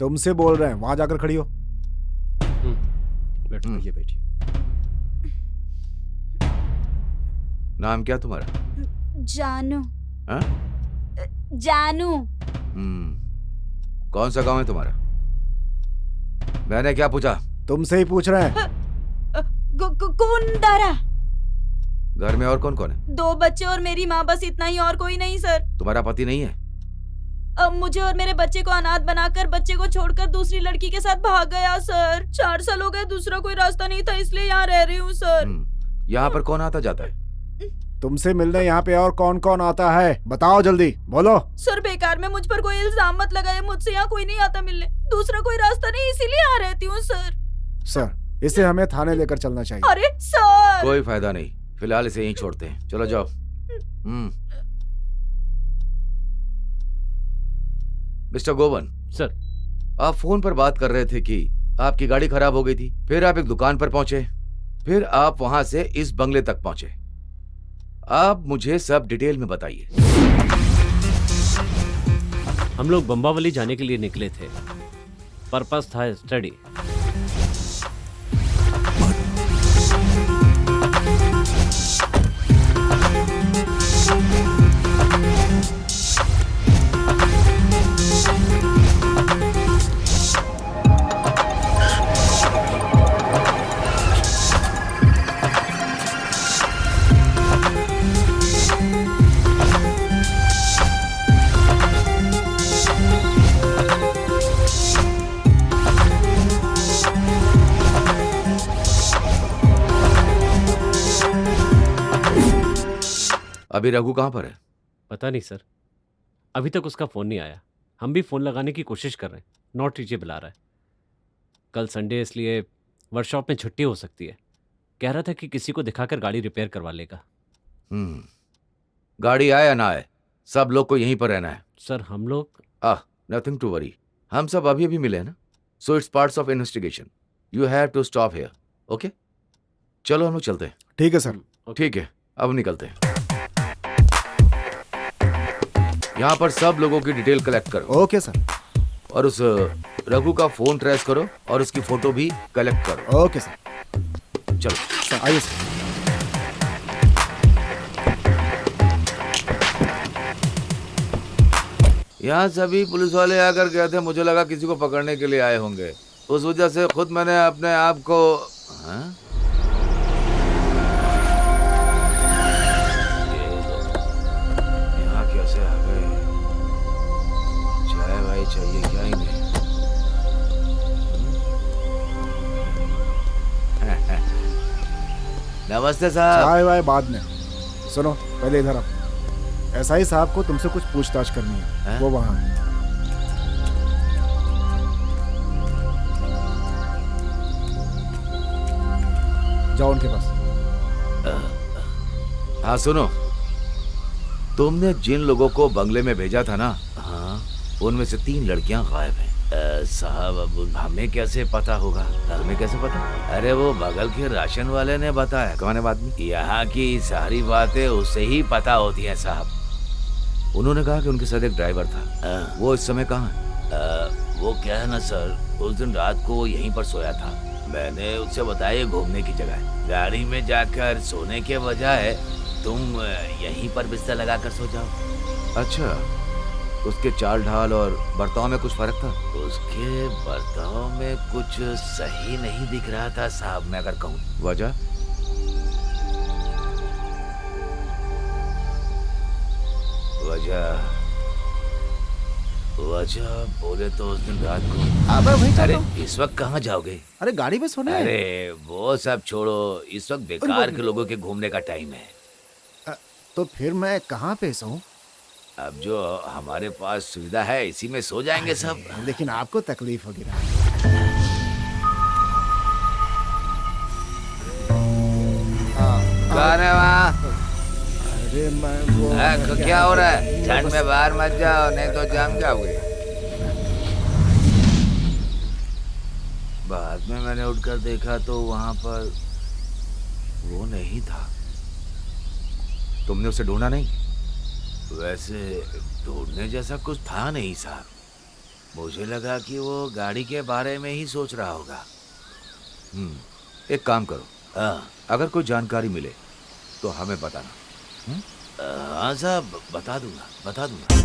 तुमसे बोल रहे हैं, वहां जाकर खड़ी हो। बैठो, ये बैठिए। नाम क्या तुम्हारा? जानू। हाँ? जानू। कौन सा गांव है तुम्हारा? मैंने क्या पूछा? तुमसे ही पूछ रहे हैं। कुंदारा। घर में और कौन कौन है? 2 बच्चे और मेरी माँ, बस इतना ही, और कोई नहीं सर। तुम्हारा पति नहीं है? अब मुझे और मेरे बच्चे को अनाथ बनाकर बच्चे को छोड़कर दूसरी लड़की के साथ भाग गया सर। 4 साल हो गए, दूसरा कोई रास्ता नहीं था, इसलिए यहाँ रह रही हूँ सर। यहाँ पर कौन आता जाता है? तुमसे मिलने यहाँ पे और कौन कौन आता है, बताओ जल्दी, बोलो। सर बेकार में मुझ पर कोई इल्जाम मत लगाए, मुझसे यहाँ कोई नहीं आता मिलने, दूसरा कोई रास्ता नहीं, इसीलिए यहाँ रहती हूँ सर। सर, इसे हमें थाने लेकर चलना चाहिए। अरे सर! कोई फायदा नहीं, फिलहाल इसे यहीं छोड़ते हैं, चलो जाओ। मिस्टर गोवन। सर। आप फोन पर बात कर रहे थे कि आपकी गाड़ी खराब हो गई थी, फिर आप एक दुकान पर पहुंचे, फिर आप वहां से इस बंगले तक पहुंचे। आप मुझे सब डिटेल में बताइए। हम लोग बम्बावली जाने के लिए निकले थे, पर्पस था स्टडी। अभी रघु कहाँ पर है? पता नहीं सर, अभी तक उसका फोन नहीं आया। हम भी फ़ोन लगाने की कोशिश कर रहे हैं, नॉट रीचेबल बुला रहा है। कल संडे इसलिए वर्कशॉप में छुट्टी हो सकती है। कह रहा था कि किसी को दिखाकर गाड़ी रिपेयर करवा लेगा। गाड़ी आए या ना आए, सब लोग को यहीं पर रहना है। सर हम लोग नथिंग टू वरी, हम सब अभी अभी मिले हैं ना, so it's parts of investigation. You have to stop here, okay? चलो हम लोग चलते हैं। ठीक है सर। ठीक है, अब निकलते हैं। यहाँ पर सब लोगों की डिटेल कलेक्ट करो। Okay sir. और उस रघु का फोन ट्रेस करो और उसकी फोटो भी कलेक्ट करो। Okay sir. चलो सर आइए सर। यहाँ सभी पुलिस वाले आकर गए थे, मुझे लगा किसी को पकड़ने के लिए आए होंगे, उस वजह से खुद मैंने अपने आप को यहाँ कैसे आ गए? चाय भाई चाहिए क्या इन्हें? नमस्ते साहब। चाय वाय बाद में, सुनो पहले इधर आओ। एसआई साहब को तुमसे कुछ पूछताछ करनी है। वो वहाँ है। जाओ उनके पास। हाँ सुनो, तुमने जिन लोगों को बंगले में भेजा था ना, हाँ, उनमें से 3 लड़कियां गायब हैं। साहब अब हमें कैसे पता होगा? हमें कैसे पता? अरे वो बगल के राशन वाले ने बताया। कौन है आदमी? यहाँ की सारी बातें उससे ही पता होती हैं साहब। उन्होंने कहा कि उनके साथ एक ड्राइवर था। वो इस समय कहाँ है? वो क्या है ना सर, उस दिन रात को वो यहीं पर सोया था। मैंने उससे बताया घूमने की जगह, गाड़ी में जाकर सोने के बजाय तुम यहीं पर बिस्तर लगाकर सो जाओ। अच्छा, उसके चाल ढाल और बर्ताव में कुछ फर्क था? उसके बर्ताव में कुछ सही नहीं दिख रहा था साहब, मैं अगर कहूँ। वजह? वजह बोले तो उस दिन रात को। अरे इस वक्त कहाँ जाओगे? अरे गाड़ी में सोने। अरे वो सब छोड़ो, इस वक्त बेकार के लोगों के घूमने का टाइम है। तो फिर मैं कहाँ पे सोऊं? अब जो हमारे पास सुविधा है इसी में सो जाएंगे सब। लेकिन आपको तकलीफ होगी ना। कौन है वहाँ? अरे मैं वो क्या हो रहा है? ठंड में बाहर मत जाओ, नहीं तो जम जाओगे। बाद में मैंने उठकर देखा तो वहाँ पर वो नहीं था। तुमने उसे ढूंढा नहीं? वैसे ढूंढने जैसा कुछ था नहीं साहब। मुझे लगा कि वो गाड़ी के बारे में ही सोच रहा होगा। एक काम करो, अगर कोई जानकारी मिले तो हमें बताना। हाँ साहब, बता दूंगा।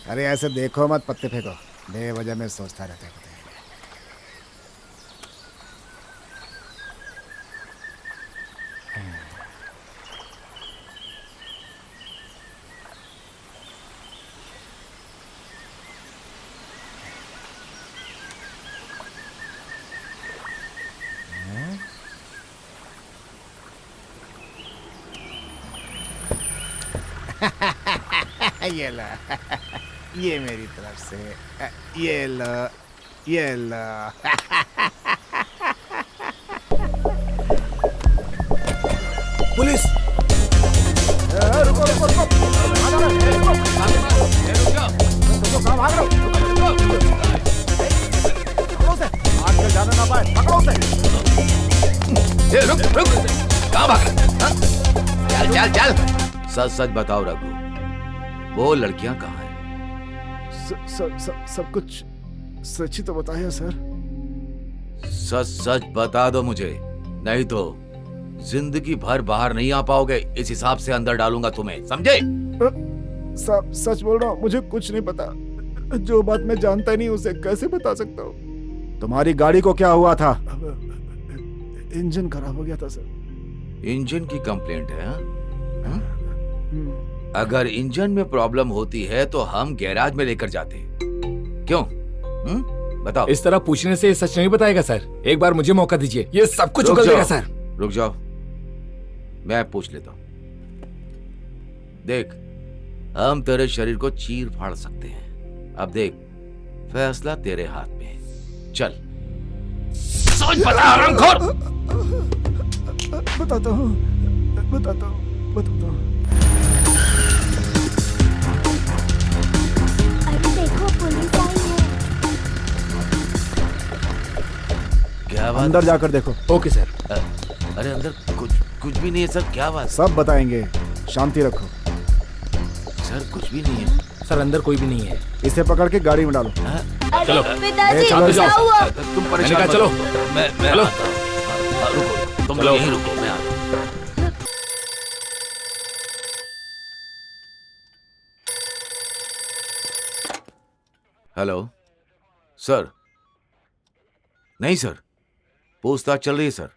अरे ऐसे देखो मत, पत्ते फेंको, बेवजह में सोचता रहता है। ये लो, ये मेरी तरफ से, ये लो, ये लो। पुलिस। जाने ना पाए, पकड़ो उसे। रुक रुक, कहाँ भाग रहा? चल चल चल, सच सच बताओ रघु, वो लड़कियां कहाँ हैं? सब कुछ सच ही तो बताया सर। सच सच बता दो मुझे, नहीं तो जिंदगी भर बाहर नहीं आ पाओगे। इस हिसाब से अंदर डालूंगा तुम्हें, समझे? सब सच बोल रहा हूँ, मुझे कुछ नहीं पता। जो बात मैं जानता ही नहीं उसे कैसे बता सकता हूँ। तुम्हारी गाड़ी को क्या हुआ था? इंजन खराब हो गया था सर। इंजन की कंप्लेंट है? हाँ? अगर इंजन में प्रॉब्लम होती है तो हम गैराज में लेकर जाते। क्यों? बताओ। इस तरह पूछने से सच नहीं बताएगा सर। एक बार मुझे मौका दीजिए, ये सब कुछ उगल देगा सर। रुक जाओ, मैं पूछ लेता हूँ। देख, हम तेरे शरीर को चीर फाड़ सकते हैं। अब देख, फैसला तेरे हाथ में है। चल सोच, बता हरामखोर। बताता हूँ। अरे देखो, पुलिस आई है। क्या बात? अंदर जाकर देखो। Okay sir. अरे अंदर कुछ भी नहीं है सर। क्या बात? सब बताएंगे, शांति रखो। सर कुछ भी नहीं है सर, अंदर कोई भी नहीं है। इसे पकड़ के गाड़ी में डालो। चलो पिताजी, चलो क्या हुआ? तुम परेशान मत चलो। हो। मैं चलो। आता हूँ। रुको, तुम यहीं रुको, मैं आता हूँ। Hello sir. नहीं सर, पूछताछ चल रही है सर।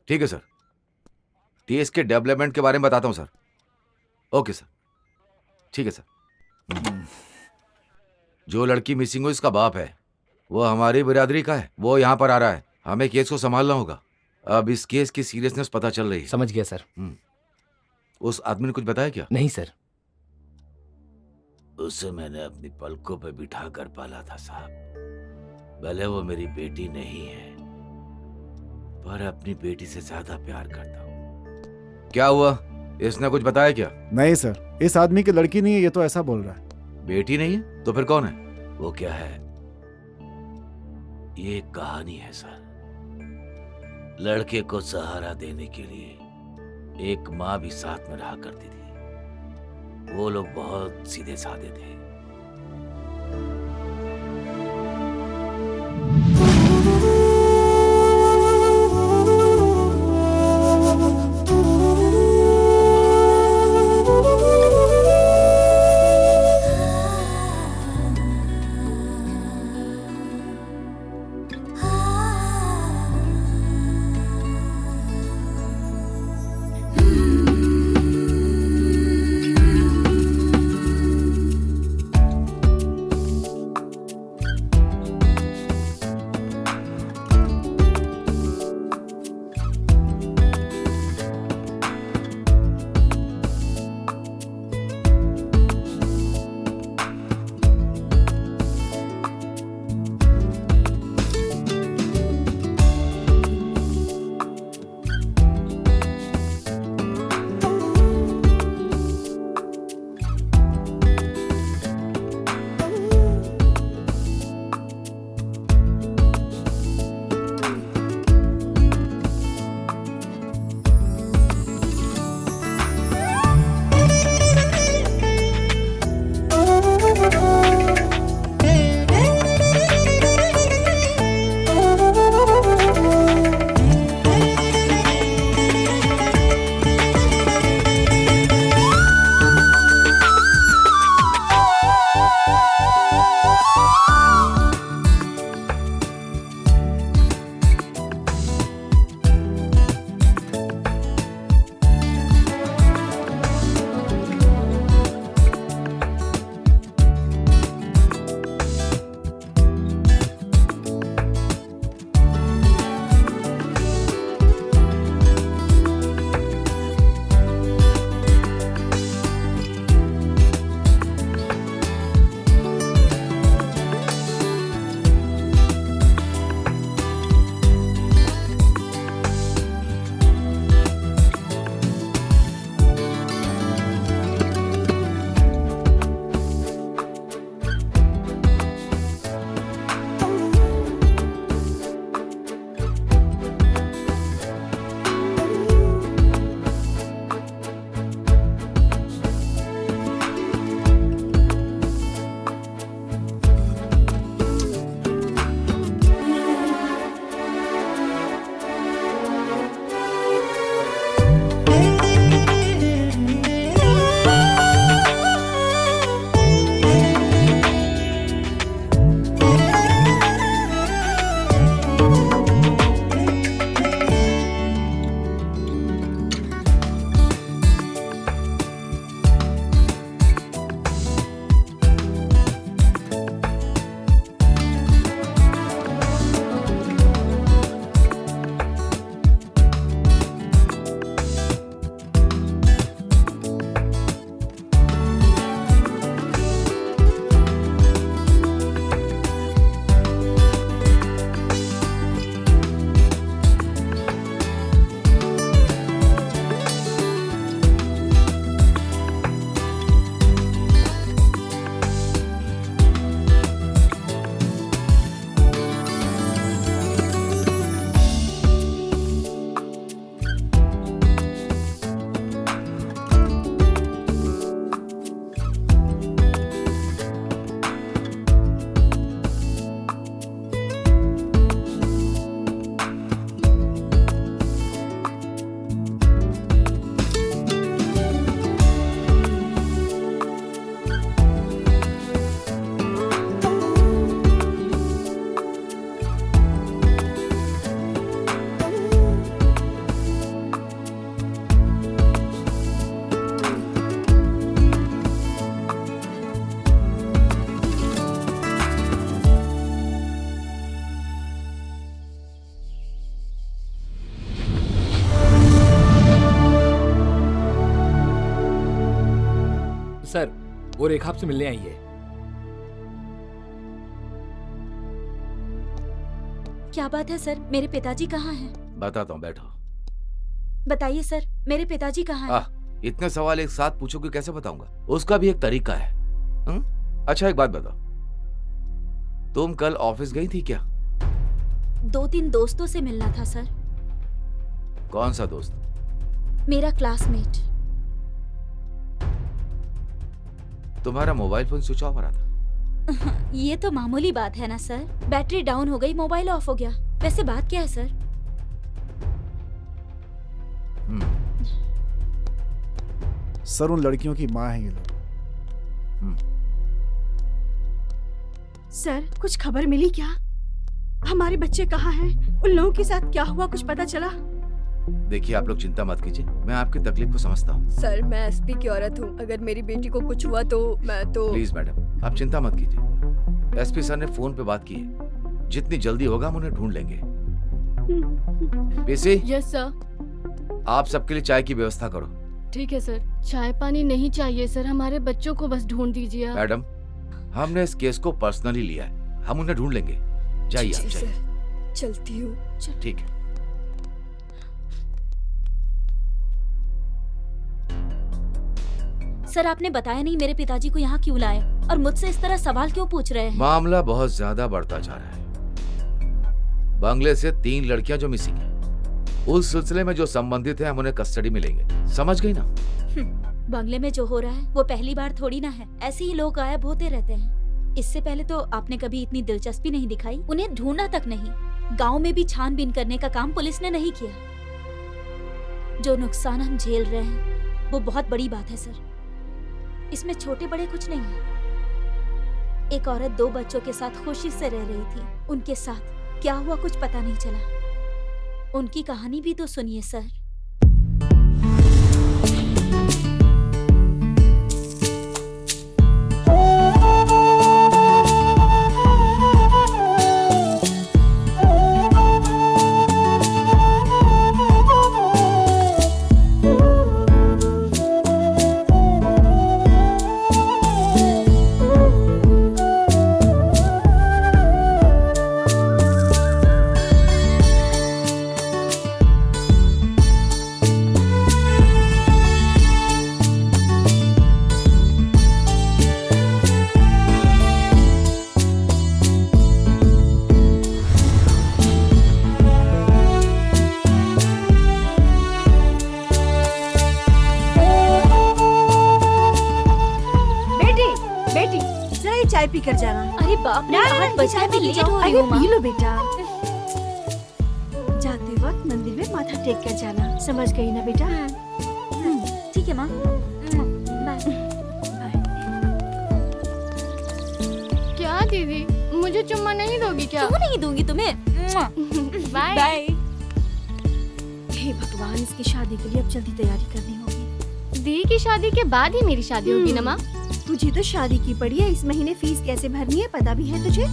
ठीक है सर, टीएस के डेवलपमेंट के बारे में बताता हूं सर। ओके सर, ठीक है सर। जो लड़की मिसिंग हुई उसका बाप है, वो हमारी बिरादरी का है। वो यहाँ पर आ रहा है, हमें केस को संभालना होगा। अब इस केस की सीरियसनेस पता चल रही है। समझ गया सर। उस आदमी ने कुछ बताया क्या? नहीं सर। उसे मैंने अपनी पलकों पे बिठा कर पाला था साहब। भले वो मेरी बेटी नहीं है, पर अपनी बेटी से ज्यादा प्यार करता हूँ। क्या हुआ, इसने कुछ बताया क्या? नहीं सर, इस आदमी की लड़की नहीं है, ये तो ऐसा बोल रहा है। बेटी नहीं है तो फिर कौन है? वो क्या है, ये एक कहानी है सर। लड़के को सहारा देने के लिए एक माँ भी साथ में रहा करती थी। वो लोग बहुत सीधे साधे थे। वो रेखा आपसे मिलने आई है। क्या बात है सर, मेरे पिताजी कहाँ हैं? बताता हूँ, बैठो। बताइए सर, मेरे पिताजी कहाँ हैं? इतने सवाल एक साथ पूछोगे, कैसे बताऊंगा? उसका भी एक तरीका है। अच्छा एक बात बताओ, तुम कल ऑफिस गई थी क्या? 2-3 दोस्तों से मिलना था सर। कौन सा दोस्त? मेरा क्लासमेट। तुम्हारा मोबाइल फोन स्विच ऑफ आ रहा था। ये तो मामूली बात है ना सर, बैटरी डाउन हो गई, मोबाइल ऑफ हो गया। वैसे बात क्या है सर? सर उन लड़कियों की माँ है ये लोग। सर कुछ खबर मिली क्या? हमारे बच्चे कहाँ हैं? उन लोगों के साथ क्या हुआ, कुछ पता चला? देखिए आप लोग चिंता मत कीजिए, मैं आपकी तकलीफ को समझता हूँ। सर मैं एसपी की औरत हूँ, अगर मेरी बेटी को कुछ हुआ तो मैं तो। प्लीज मैडम आप चिंता मत कीजिए, एसपी सर ने फोन पे बात की है, जितनी जल्दी होगा हम उन्हें ढूंढ लेंगे। पीसी? Yes sir. आप सबके लिए चाय की व्यवस्था करो। ठीक है सर। चाय पानी नहीं चाहिए सर, हमारे बच्चों को बस ढूंढ दीजिए। मैडम हमने इस केस को पर्सनली लिया है, हम उन्हें ढूंढ लेंगे। जाइए आप जाइए। चलती हूँ। ठीक है। सर आपने बताया नहीं मेरे पिताजी को यहाँ क्यों लाए और मुझसे इस तरह सवाल क्यों पूछ रहे हैं? मामला बहुत ज्यादा बढ़ता जा रहा है। बंगले से 3 लड़कियां जो मिसिंग हैं, उस सिलसिले में जो संबंधित है हम उन्हें कस्टडी में लेंगे, समझ गई ना? बंगले में जो हो रहा है वो पहली बार थोड़ी ना है, ऐसे ही लोग गायब होते रहते हैं। इससे पहले तो आपने कभी इतनी दिलचस्पी नहीं दिखाई, उन्हें ढूंढना तक नहीं। गांव में भी छानबीन करने का काम पुलिस ने नहीं किया। जो नुकसान हम झेल रहे हैं वो बहुत बड़ी बात है सर, इसमें छोटे बड़े कुछ नहीं है। एक औरत 2 बच्चों के साथ खुशी से रह रही थी, उनके साथ क्या हुआ कुछ पता नहीं चला। उनकी कहानी भी तो सुनिए सर। चाय पी कर जाना। अरे बाप रे, 8 बजे मैं लेट हो रही हूँ। पी लो बेटा। जाते वक्त मंदिर में माथा टेक कर जाना, समझ गई ना बेटा? ठीक है माँ, बाय। क्या दीदी, मुझे चुम्मा नहीं दोगी क्या? क्यों नहीं दूंगी तुम्हें? बाय। हे भगवान, इसकी शादी के लिए अब जल्दी तैयारी करनी होगी। दी की शादी के बाद ही मेरी शादी होगी ना माँ? तुझे तो शादी की पड़ी है, इस महीने फीस कैसे भरनी है पता भी है तुझे?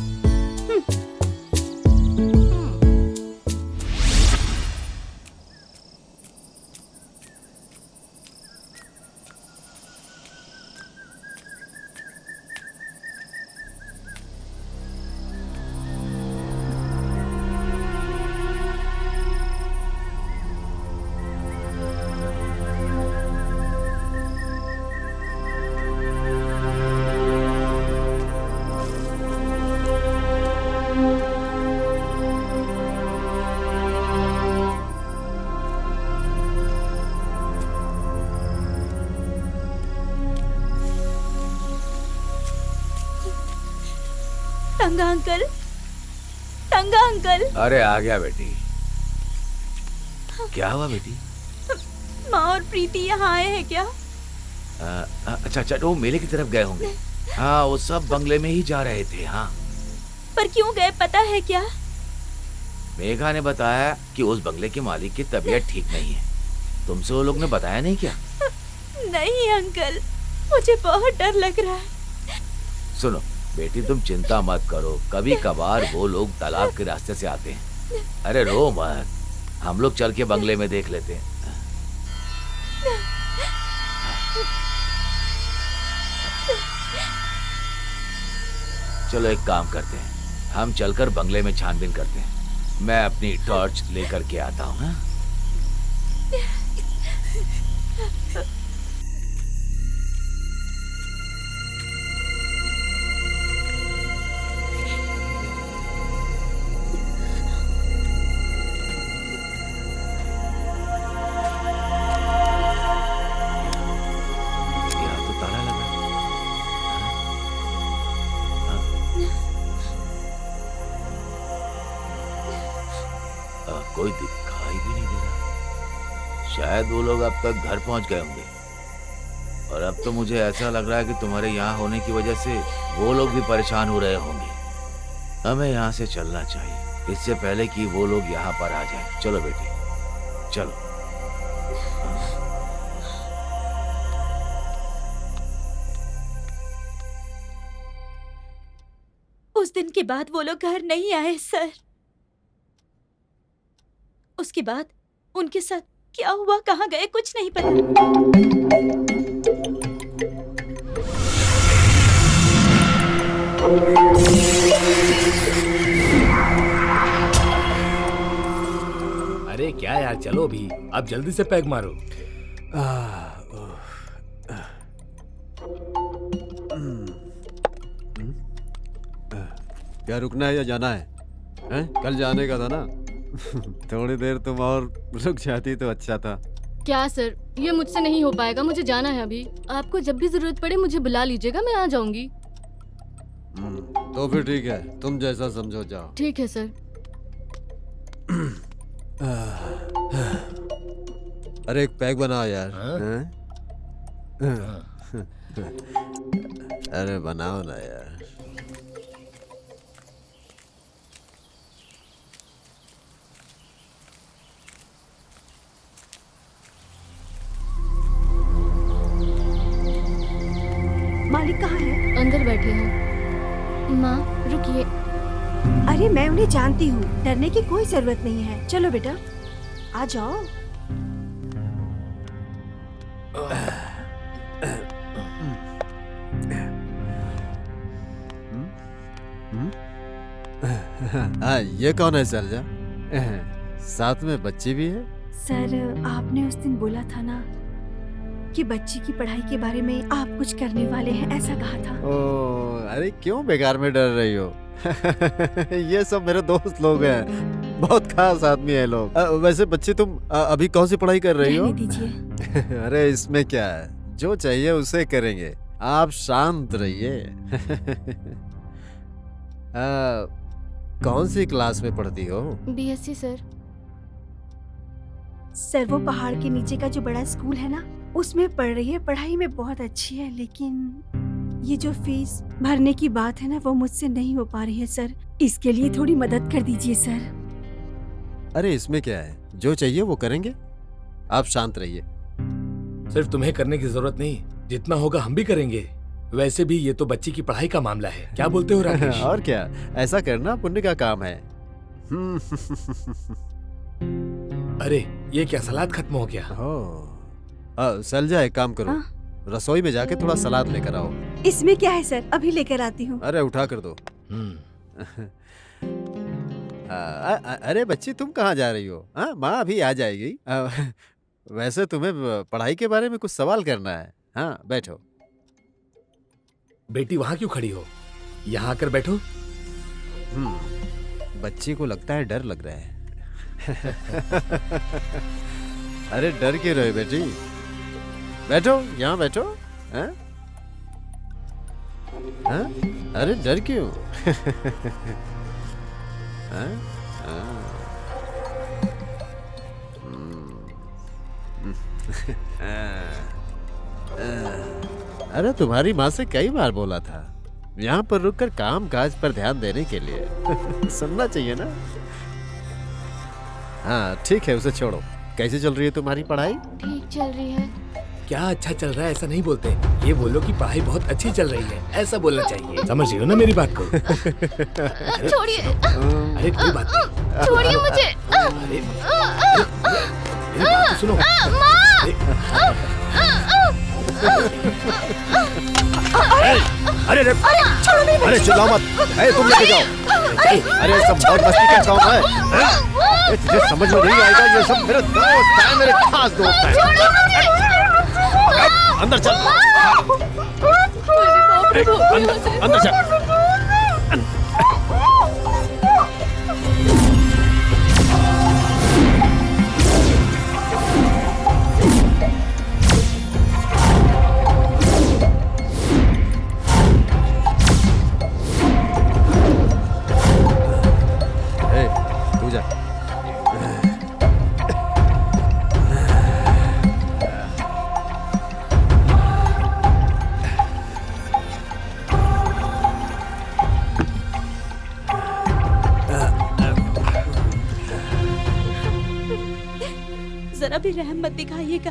टंगा अंकल, टंगा अंकल। अरे आ गया बेटी। क्या हुआ बेटी? माँ और प्रीति यहाँ आए हैं क्या? अच्छा अच्छा, वो मेले की तरफ गए होंगे। हाँ, वो सब बंगले में ही जा रहे थे। हाँ, पर क्यों गए पता है क्या? मेघा ने बताया कि उस बंगले के मालिक की तबीयत ठीक नहीं है। तुमसे वो लोग ने बताया नहीं क्या? नहीं अंकल, मुझे बहुत डर लग रहा है। सुनो बेटी, तुम चिंता मत करो, कभी कभार वो लोग तालाब के रास्ते से आते हैं। अरे रो मत, हम लोग चल के बंगले में देख लेते हैं। चलो एक काम करते हैं, हम चलकर बंगले में छानबीन करते हैं। मैं अपनी टॉर्च लेकर के आता हूँ। कोई दिखाई भी नहीं दे रहा। शायद वो लोग अब तक घर पहुंच गए होंगे। और अब तो मुझे ऐसा लग रहा है कि तुम्हारे यहाँ होने की वजह से वो लोग भी परेशान हो रहे होंगे। हमें यहाँ से चलना चाहिए इससे पहले कि वो लोग यहाँ पर आ जाएं। चलो बेटी, चलो। उस दिन के बाद वो लोग घर नहीं आए सर। उसके बाद उनके साथ क्या हुआ, कहाँ गए, कुछ नहीं पता। अरे क्या यार, चलो भी, अब जल्दी से पैक मारो। क्या रुकना है या जाना है? हैं? कल जाने का था ना। थोड़ी देर तुम और रुक जाती तो अच्छा था। क्या सर, ये मुझसे नहीं हो पाएगा, मुझे जाना है अभी। आपको जब भी जरूरत पड़े मुझे बुला लीजिएगा, मैं आ जाऊंगी। तो फिर ठीक है, तुम जैसा समझो जाओ। ठीक है सर। अरे एक पैक बनाओ यार। अरे बनाओ ना यार। मालिक कहाँ है? अंदर बैठे हैं। माँ रुकिए। अरे मैं उन्हें जानती हूँ, डरने की कोई जरूरत नहीं है। चलो बेटा, आ जाओ। हाँ, ये कौन है सरजा? साथ में बच्ची भी है? सर, आपने उस दिन बोला था ना कि बच्ची की पढ़ाई के बारे में आप कुछ करने वाले हैं, ऐसा कहा था। ओ, अरे क्यों बेकार में डर रही हो? ये सब मेरे दोस्त लोग हैं, बहुत खास आदमी है लोग। वैसे बच्ची, तुम अभी कौन सी पढ़ाई कर रही हो? दीजिए। अरे इसमें क्या है, जो चाहिए उसे करेंगे, आप शांत रहिए। कौन सी क्लास में पढ़ती हो? BSc sir. सर, वो पहाड़ के नीचे का जो बड़ा स्कूल है ना, उसमें पढ़ रही है। पढ़ाई में बहुत अच्छी है, लेकिन ये जो फीस भरने की बात है ना, वो मुझसे नहीं हो पा रही है सर। इसके लिए थोड़ी मदद कर दीजिए सर। अरे इसमें क्या है, जो चाहिए वो करेंगे, आप शांत रहिए। सिर्फ तुम्हें करने की जरूरत नहीं, जितना होगा हम भी करेंगे। वैसे भी ये तो बच्ची की पढ़ाई का मामला है, क्या बोलते हो राकेश? और क्या, ऐसा करना पुण्य का काम है। अरे ये क्या, सलाद खत्म हो गया? सलजा, एक काम करो, रसोई में जाके थोड़ा सलाद लेकर आओ। इसमें क्या है सर, अभी लेकर आती हूँ। अरे उठा कर दो। अरे बच्ची, तुम कहाँ जा रही हो? माँ अभी आ जाएगी। वैसे तुम्हें पढ़ाई के बारे में कुछ सवाल करना है। हाँ बैठो। बेटी वहाँ क्यों खड़ी हो, यहाँ आकर बैठो। बच्ची को लगता है डर लग रहा है। अरे डर क्यों रहे बेटी, बैठो, यहाँ बैठो। हाँ? हाँ? अरे डर क्यों? हाँ? अरे तुम्हारी माँ से कई बार बोला था यहाँ पर रुककर काम काज पर ध्यान देने के लिए। सुनना चाहिए ना। हाँ ठीक है, उसे छोड़ो। कैसे चल रही है तुम्हारी पढ़ाई? ठीक चल रही है। क्या अच्छा चल रहा है ऐसा नहीं बोलते, ये बोलो कि पढ़ाई बहुत अच्छी चल रही है, ऐसा बोलना चाहिए। समझ रही हो ना मेरी बात को? छोड़िए। अरे कोई बात नहीं, छोड़िए मुझे। अरे मेरी बात तो सुनो। अरे अरे चिल्लाओ मत, तुम लेके जाओ। अरे सब बहुत मस्ती का काम है, तुझे समझ में नहीं आएगा, ये सब मेरे दोस्त हैं, मेरे खास दोस्त हैं। अंदर चल, अंदर चल। जरा भी रहम मत दिखाइएगा।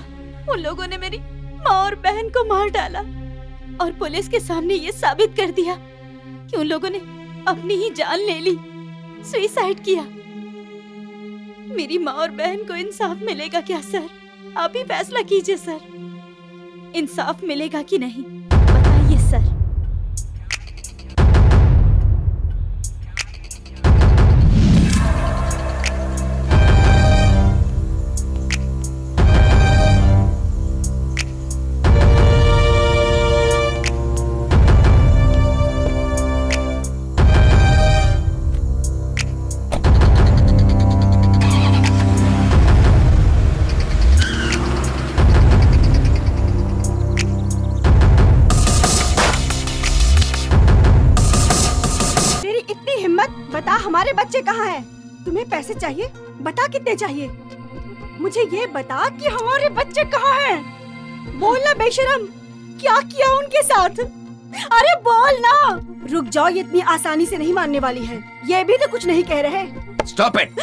उन लोगों ने मेरी माँ और बहन को मार डाला और पुलिस के सामने ये साबित कर दिया कि उन लोगों ने अपनी ही जान ले ली, सुसाइड किया। मेरी माँ और बहन को इंसाफ मिलेगा क्या सर? आप ही फैसला कीजिए सर, इंसाफ मिलेगा कि नहीं, बताइए सर। हमारे बच्चे कहाँ हैं? तुम्हें पैसे चाहिए? बता कितने चाहिए? मुझे ये बता कि हमारे बच्चे कहाँ हैं? बोल ना बेशरम, क्या किया उनके साथ? अरे बोल ना। रुक जाओ, ये इतनी आसानी से नहीं मानने वाली है। ये भी तो कुछ नहीं कह रहे। Stop it.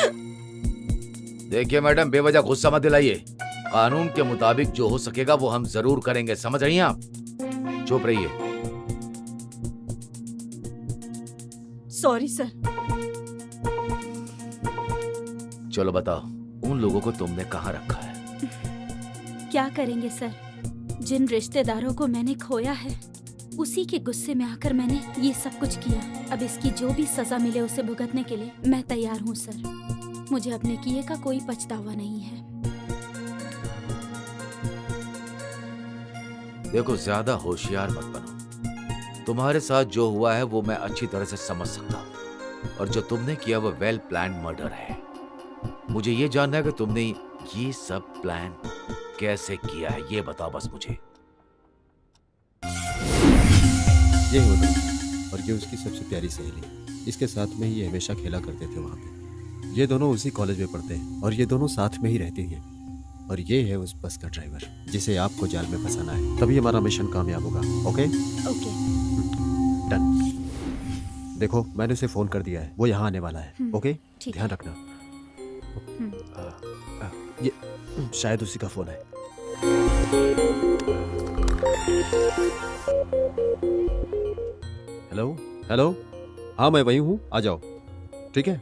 देखिए मैडम, बेवजह गुस्सा मत दिलाइए। कानून के मुताबिक जो हो सकेगा वो हम जरूर करेंगे, समझ रही हैं आप? चुप रहिए। Sorry sir. चलो बताओ, उन लोगों को तुमने कहाँ रखा है? क्या करेंगे सर, जिन रिश्तेदारों को मैंने खोया है उसी के गुस्से में आकर मैंने ये सब कुछ किया। अब इसकी जो भी सजा मिले उसे भुगतने के लिए मैं तैयार हूँ सर। मुझे अपने किए का कोई पछतावा नहीं है। देखो, ज्यादा होशियार मत बनो। तुम्हारे साथ जो हुआ है वो मैं अच्छी तरह से समझ सकता हूँ, और जो तुमने किया वो वेल प्लान मर्डर है। मुझे ये जानना है कि तुमने ये सब प्लान कैसे किया है, ये बताओ बस मुझे। ये होता और ये उसकी सबसे प्यारी सहेली, इसके साथ में ही ये हमेशा खेला करते थे वहाँ पे। ये दोनों उसी कॉलेज में पढ़ते हैं और ये दोनों साथ में ही रहती हैं। और ये है उस बस का ड्राइवर जिसे आपको जाल में फंसाना है, तभी हमारा मिशन कामयाब होगा। Okay okay, done. देखो, मैंने उसे फोन कर दिया है, वो यहाँ आने वाला है। ओके, ध्यान रखना। ये शायद उसी का फोन है। हेलो हेलो, हाँ मैं वही हूँ, आ जाओ। ठीक है,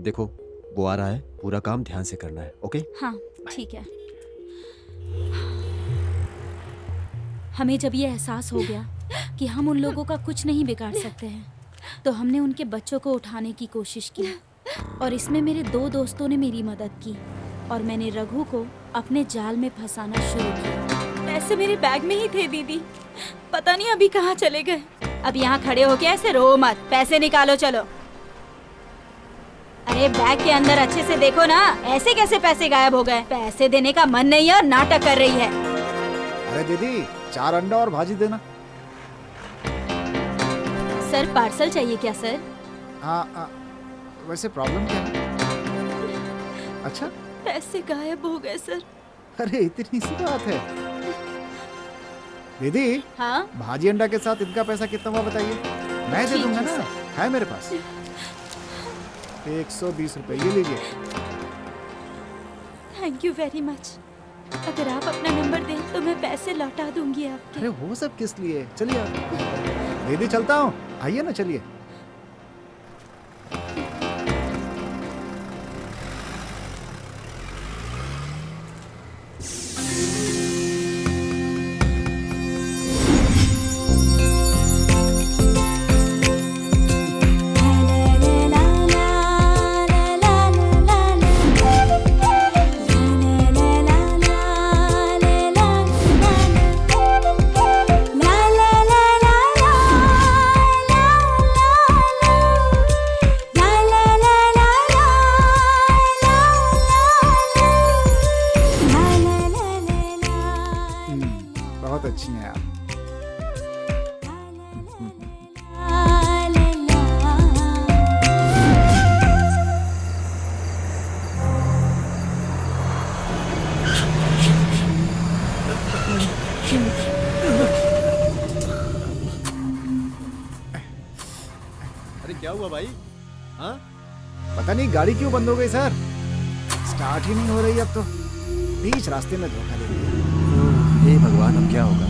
देखो वो आ रहा है, पूरा काम ध्यान से करना है। ओके हाँ ठीक है। हमें जब ये एहसास हो गया कि हम उन लोगों का कुछ नहीं बिगाड़ सकते हैं, तो हमने उनके बच्चों को उठाने की कोशिश की, और इसमें मेरे 2 दोस्तों ने मेरी मदद की, और मैंने रघु को अपने जाल में फंसाना शुरू किया। पैसे मेरे बैग में ही थे दीदी, पता नहीं अभी कहाँ चले गए। अब यहाँ खड़े होके ऐसे रो मत, पैसे निकालो चलो। अरे बैग के अंदर अच्छे से देखो ना, ऐसे कैसे पैसे गायब हो गए? पैसे देने का मन नहीं है और नाटक कर रही है। अरे दीदी, 4 अंडा और भाजी देना। सर पार्सल चाहिए क्या सर? हाँ, वैसे प्रॉब्लम क्या है? अच्छा, पैसे गायब हो गए सर। अरे इतनी सी बात है। दीदी, हाँ भाजी अंडा के साथ इनका पैसा कितना हुआ बताइए? मैं दे दूंगा ना, है मेरे पास 120 रुपए, ये लीजिए। Thank you very much. अगर आप अपना नंबर दें तो मैं पैसे लौटा दूंगी आपके। अरे वो सब किस लिए? चलिए आप। दीदी चलता हूँ, आइए ना, चलिए। अरे क्या हुआ भाई? हाँ? पता नहीं गाड़ी क्यों बंद हो गई सर, स्टार्ट ही नहीं हो रही अब तो, बीच रास्ते में धोखा दे दिया। हे भगवान, अब क्या होगा?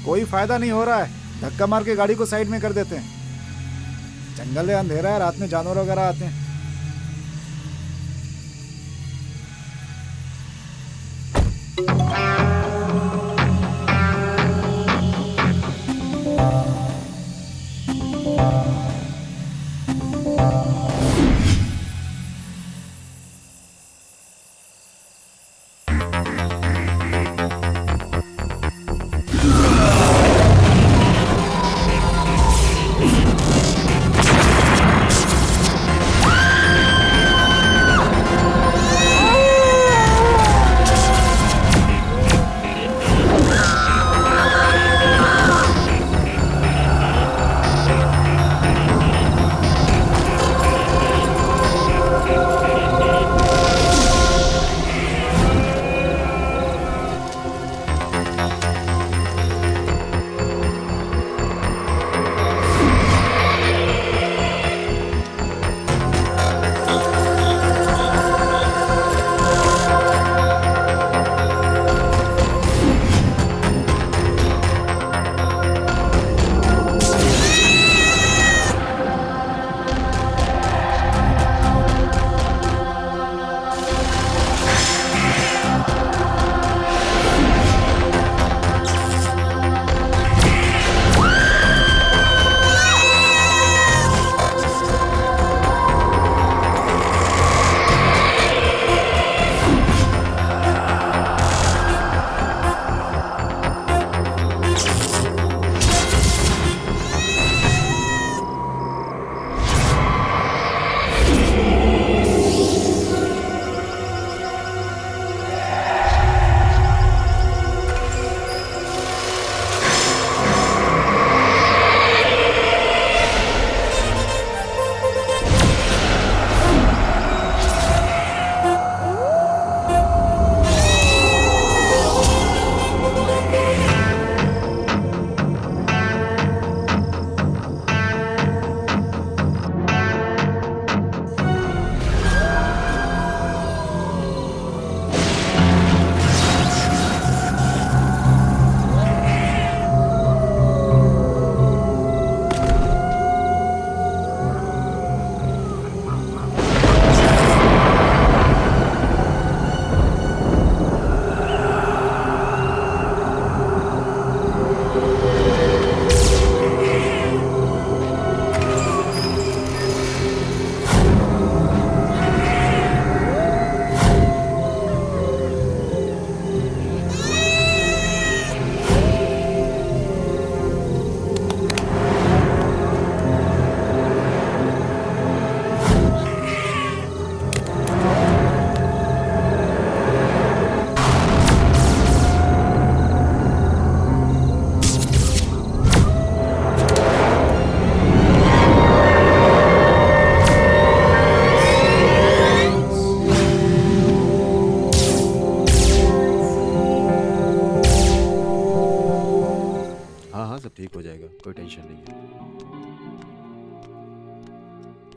कोई फायदा नहीं हो रहा है, धक्का मार के गाड़ी को साइड में कर देते हैं। जंगल है, अंधेरा है, रात में जानवर वगैरह आते हैं।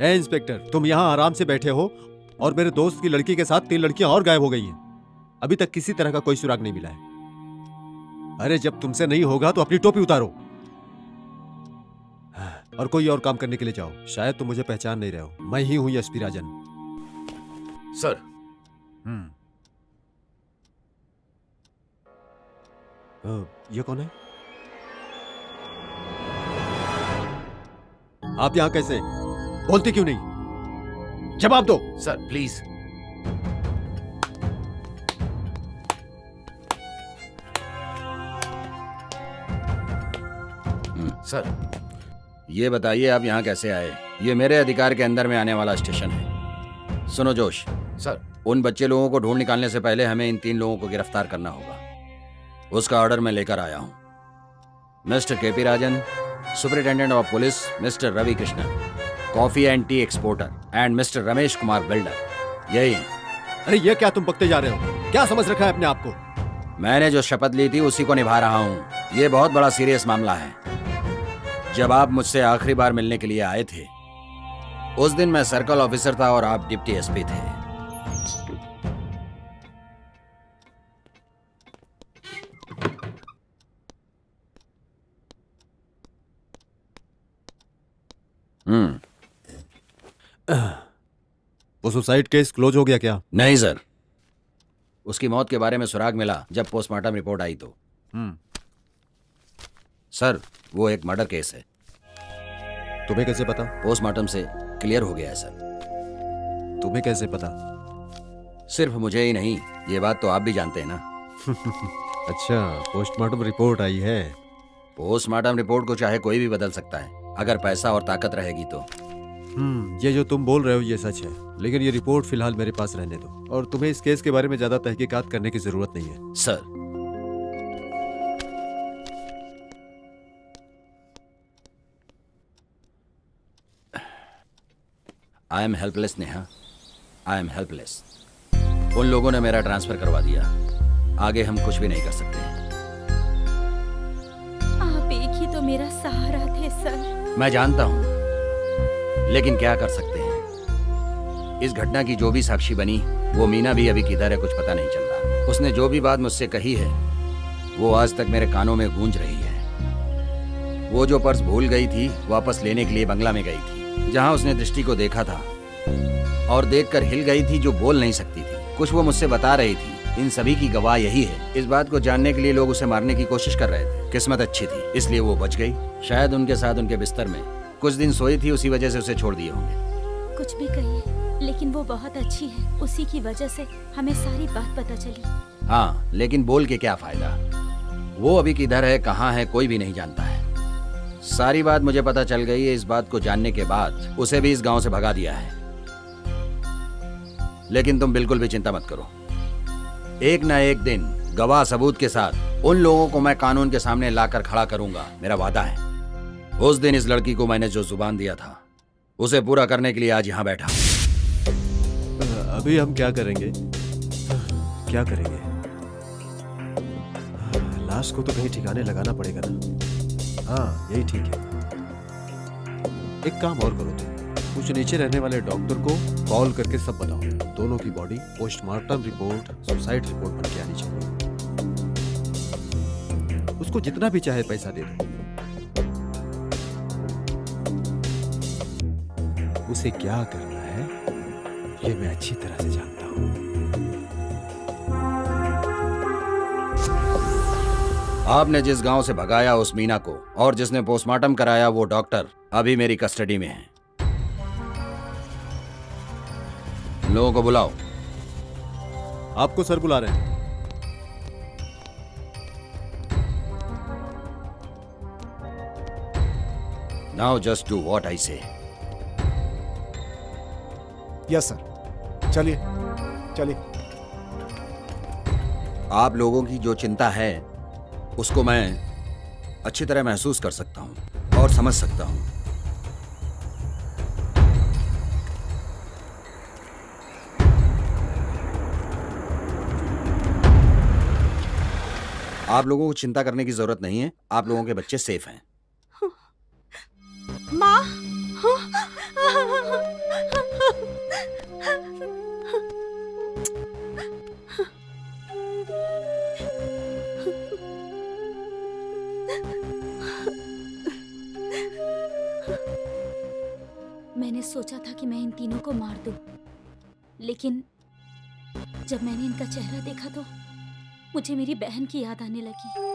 ए इंस्पेक्टर, तुम यहाँ आराम से बैठे हो और मेरे दोस्त की लड़की के साथ 3 लड़कियां और गायब हो गई हैं। अभी तक किसी तरह का कोई सुराग नहीं मिला है। अरे जब तुमसे नहीं होगा तो अपनी टोपी उतारो और कोई और काम करने के लिए जाओ। शायद तुम मुझे पहचान नहीं रहे हो, मैं ही हूं एसपी राजन। सर। ये कौन है? आप यहाँ कैसे? बोलते क्यों नहीं? जवाब दो। Sir please. सर ये बताइए आप यहाँ कैसे आए? ये मेरे अधिकार के अंदर में आने वाला स्टेशन है। सुनो जोश। सर उन बच्चे लोगों को ढूंढ निकालने से पहले हमें इन 3 लोगों को गिरफ्तार करना होगा। उसका ऑर्डर मैं लेकर आया हूँ। Mister KP Rajan, superintendent of police mister Ravi Krishnan, coffee and tea exporter and mister Ramesh Kumar builder. यही हैं। अरे ये क्या तुम बकते जा रहे हो? क्या समझ रखा है अपने आप को? मैंने जो शपथ ली थी उसी को निभा रहा हूँ। ये बहुत बड़ा सीरियस मामला है। जब आप मुझसे आखिरी बार मिलने के लिए आए थे उस दिन मैं सर्कल ऑफिसर था और आप डिप्टी एसपी थे। वो सुसाइड केस क्लोज हो गया क्या? नहीं सर, उसकी मौत के बारे में सुराग मिला जब पोस्टमार्टम रिपोर्ट आई तो। सर वो एक मर्डर केस है। तुम्हें कैसे पता? पोस्टमार्टम से क्लियर हो गया है सर। तुम्हें कैसे पता? सिर्फ मुझे ही नहीं, ये बात तो आप भी जानते हैं ना। अच्छा, पोस्टमार्टम रिपोर्ट आई है। पोस्टमार्टम रिपोर्ट को चाहे कोई भी बदल सकता है अगर पैसा और ताकत रहेगी तो। ये जो तुम बोल रहे हो ये सच है, लेकिन ये रिपोर्ट फिलहाल मेरे पास रहने दो और तुम्हें इस केस के बारे में ज्यादा तहकीकात करने की जरूरत नहीं है। Sir I am helpless Neha, I am helpless. उन लोगों ने मेरा ट्रांसफर करवा दिया, आगे हम कुछ भी नहीं कर सकते। आप एक ही तो मेरा सहारा थे सर। मैं जानता हूं, लेकिन क्या कर सकते हैं। इस घटना की जो भी साक्षी बनी वो मीना भी अभी किधर है कुछ पता नहीं चल रहा। उसने जो भी बात मुझसे कही है वो आज तक मेरे कानों में गूंज रही है। वो जो पर्स भूल गई थी वापस लेने के लिए बंगला में गई थी, जहां उसने दृष्टि को देखा था और देखकर हिल गई थी जो बोल नहीं सकती थी। कुछ वो मुझसे बता रही थी। इन सभी की गवाह यही है। इस बात को जानने के लिए लोग उसे मारने की कोशिश कर रहे थे। किस्मत अच्छी थी इसलिए वो बच गई। शायद उनके साथ उनके बिस्तर में कुछ दिन सोई थी, उसी वजह से उसे छोड़ दिए होंगे। कुछ भी कहिए, लेकिन वो बहुत अच्छी है। उसी की वजह से हमें सारी बात पता चली। हाँ, लेकिन बोल के क्या फायदा। वो अभी किधर है कहाँ है कोई भी नहीं जानता है। सारी बात मुझे पता चल गई है। इस बात को जानने के बाद उसे भी इस गांव से भगा दिया है। लेकिन तुम बिल्कुल भी चिंता मत करो, एक ना एक दिन गवाह सबूत के साथ उन लोगों को मैं कानून के सामने लाकर खड़ा करूंगा, मेरा वादा है। उस दिन इस लड़की को मैंने जो जुबान दिया था उसे पूरा करने के लिए आज यहाँ बैठा। अभी हम क्या करेंगे? क्या करेंगे? लाश को तो कहीं ठिकाने लगाना पड़ेगा ना। हाँ, यही ठीक है। एक काम और करो तुम, कुछ नीचे रहने वाले डॉक्टर को कॉल करके सब बताओ। दोनों की body postmortem report suicide report बन के आनी चाहिए। उसको जितना भी चाहे पैसा दे दो। उसे क्या करना है ये मैं अच्छी तरह से जानता हूं। आपने जिस गांव से भगाया उस मीना को और जिसने पोस्टमार्टम कराया वो डॉक्टर अभी मेरी कस्टडी में है। लोगों को बुलाओ। आपको सर बुला रहे हैं। Now just do what I say. Yes sir. चलिए चलिए। आप लोगों की जो चिंता है उसको मैं अच्छी तरह महसूस कर सकता हूं और समझ सकता हूं। आप लोगों को चिंता करने की जरूरत नहीं है। आप लोगों के बच्चे सेफ हैं। माँ, मैंने सोचा था कि मैं इन तीनों को मार दूं, लेकिन जब मैंने इनका चेहरा देखा तो मुझे मेरी बहन की याद आने लगी।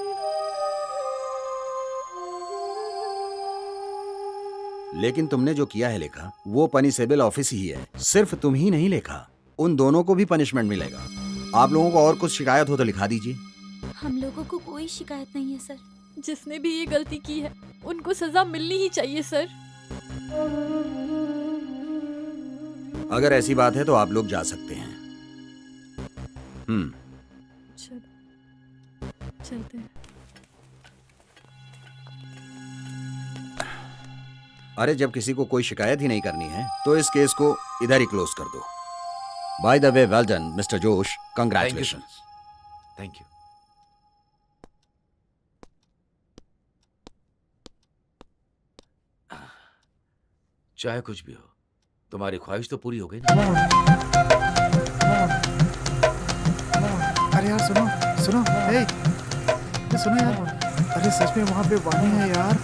लेकिन तुमने जो किया है लेखा, वो पनिशेबल ऑफिस ही है। सिर्फ तुम ही नहीं लेखा, उन दोनों को भी पनिशमेंट मिलेगा। आप लोगों को और कुछ शिकायत हो तो लिखा दीजिए। हम लोगों को कोई शिकायत नहीं है सर। जिसने भी ये गलती की है उनको सजा मिलनी ही चाहिए सर। अगर ऐसी बात है तो आप लोग जा सकते हैं। चलते हैं। अरे जब किसी को कोई शिकायत ही नहीं करनी है तो इस केस को इधर ही क्लोज कर दो। By the way, well done mister जोश, कंग्रेचुलेशन। Thank you. चाहे कुछ भी हो, तुम्हारी ख्वाहिश तो पूरी हो गई ना। अरे यार सुनो सुनो, हे सुनो यार, अरे सच में वहाँ पे वाणी है यार।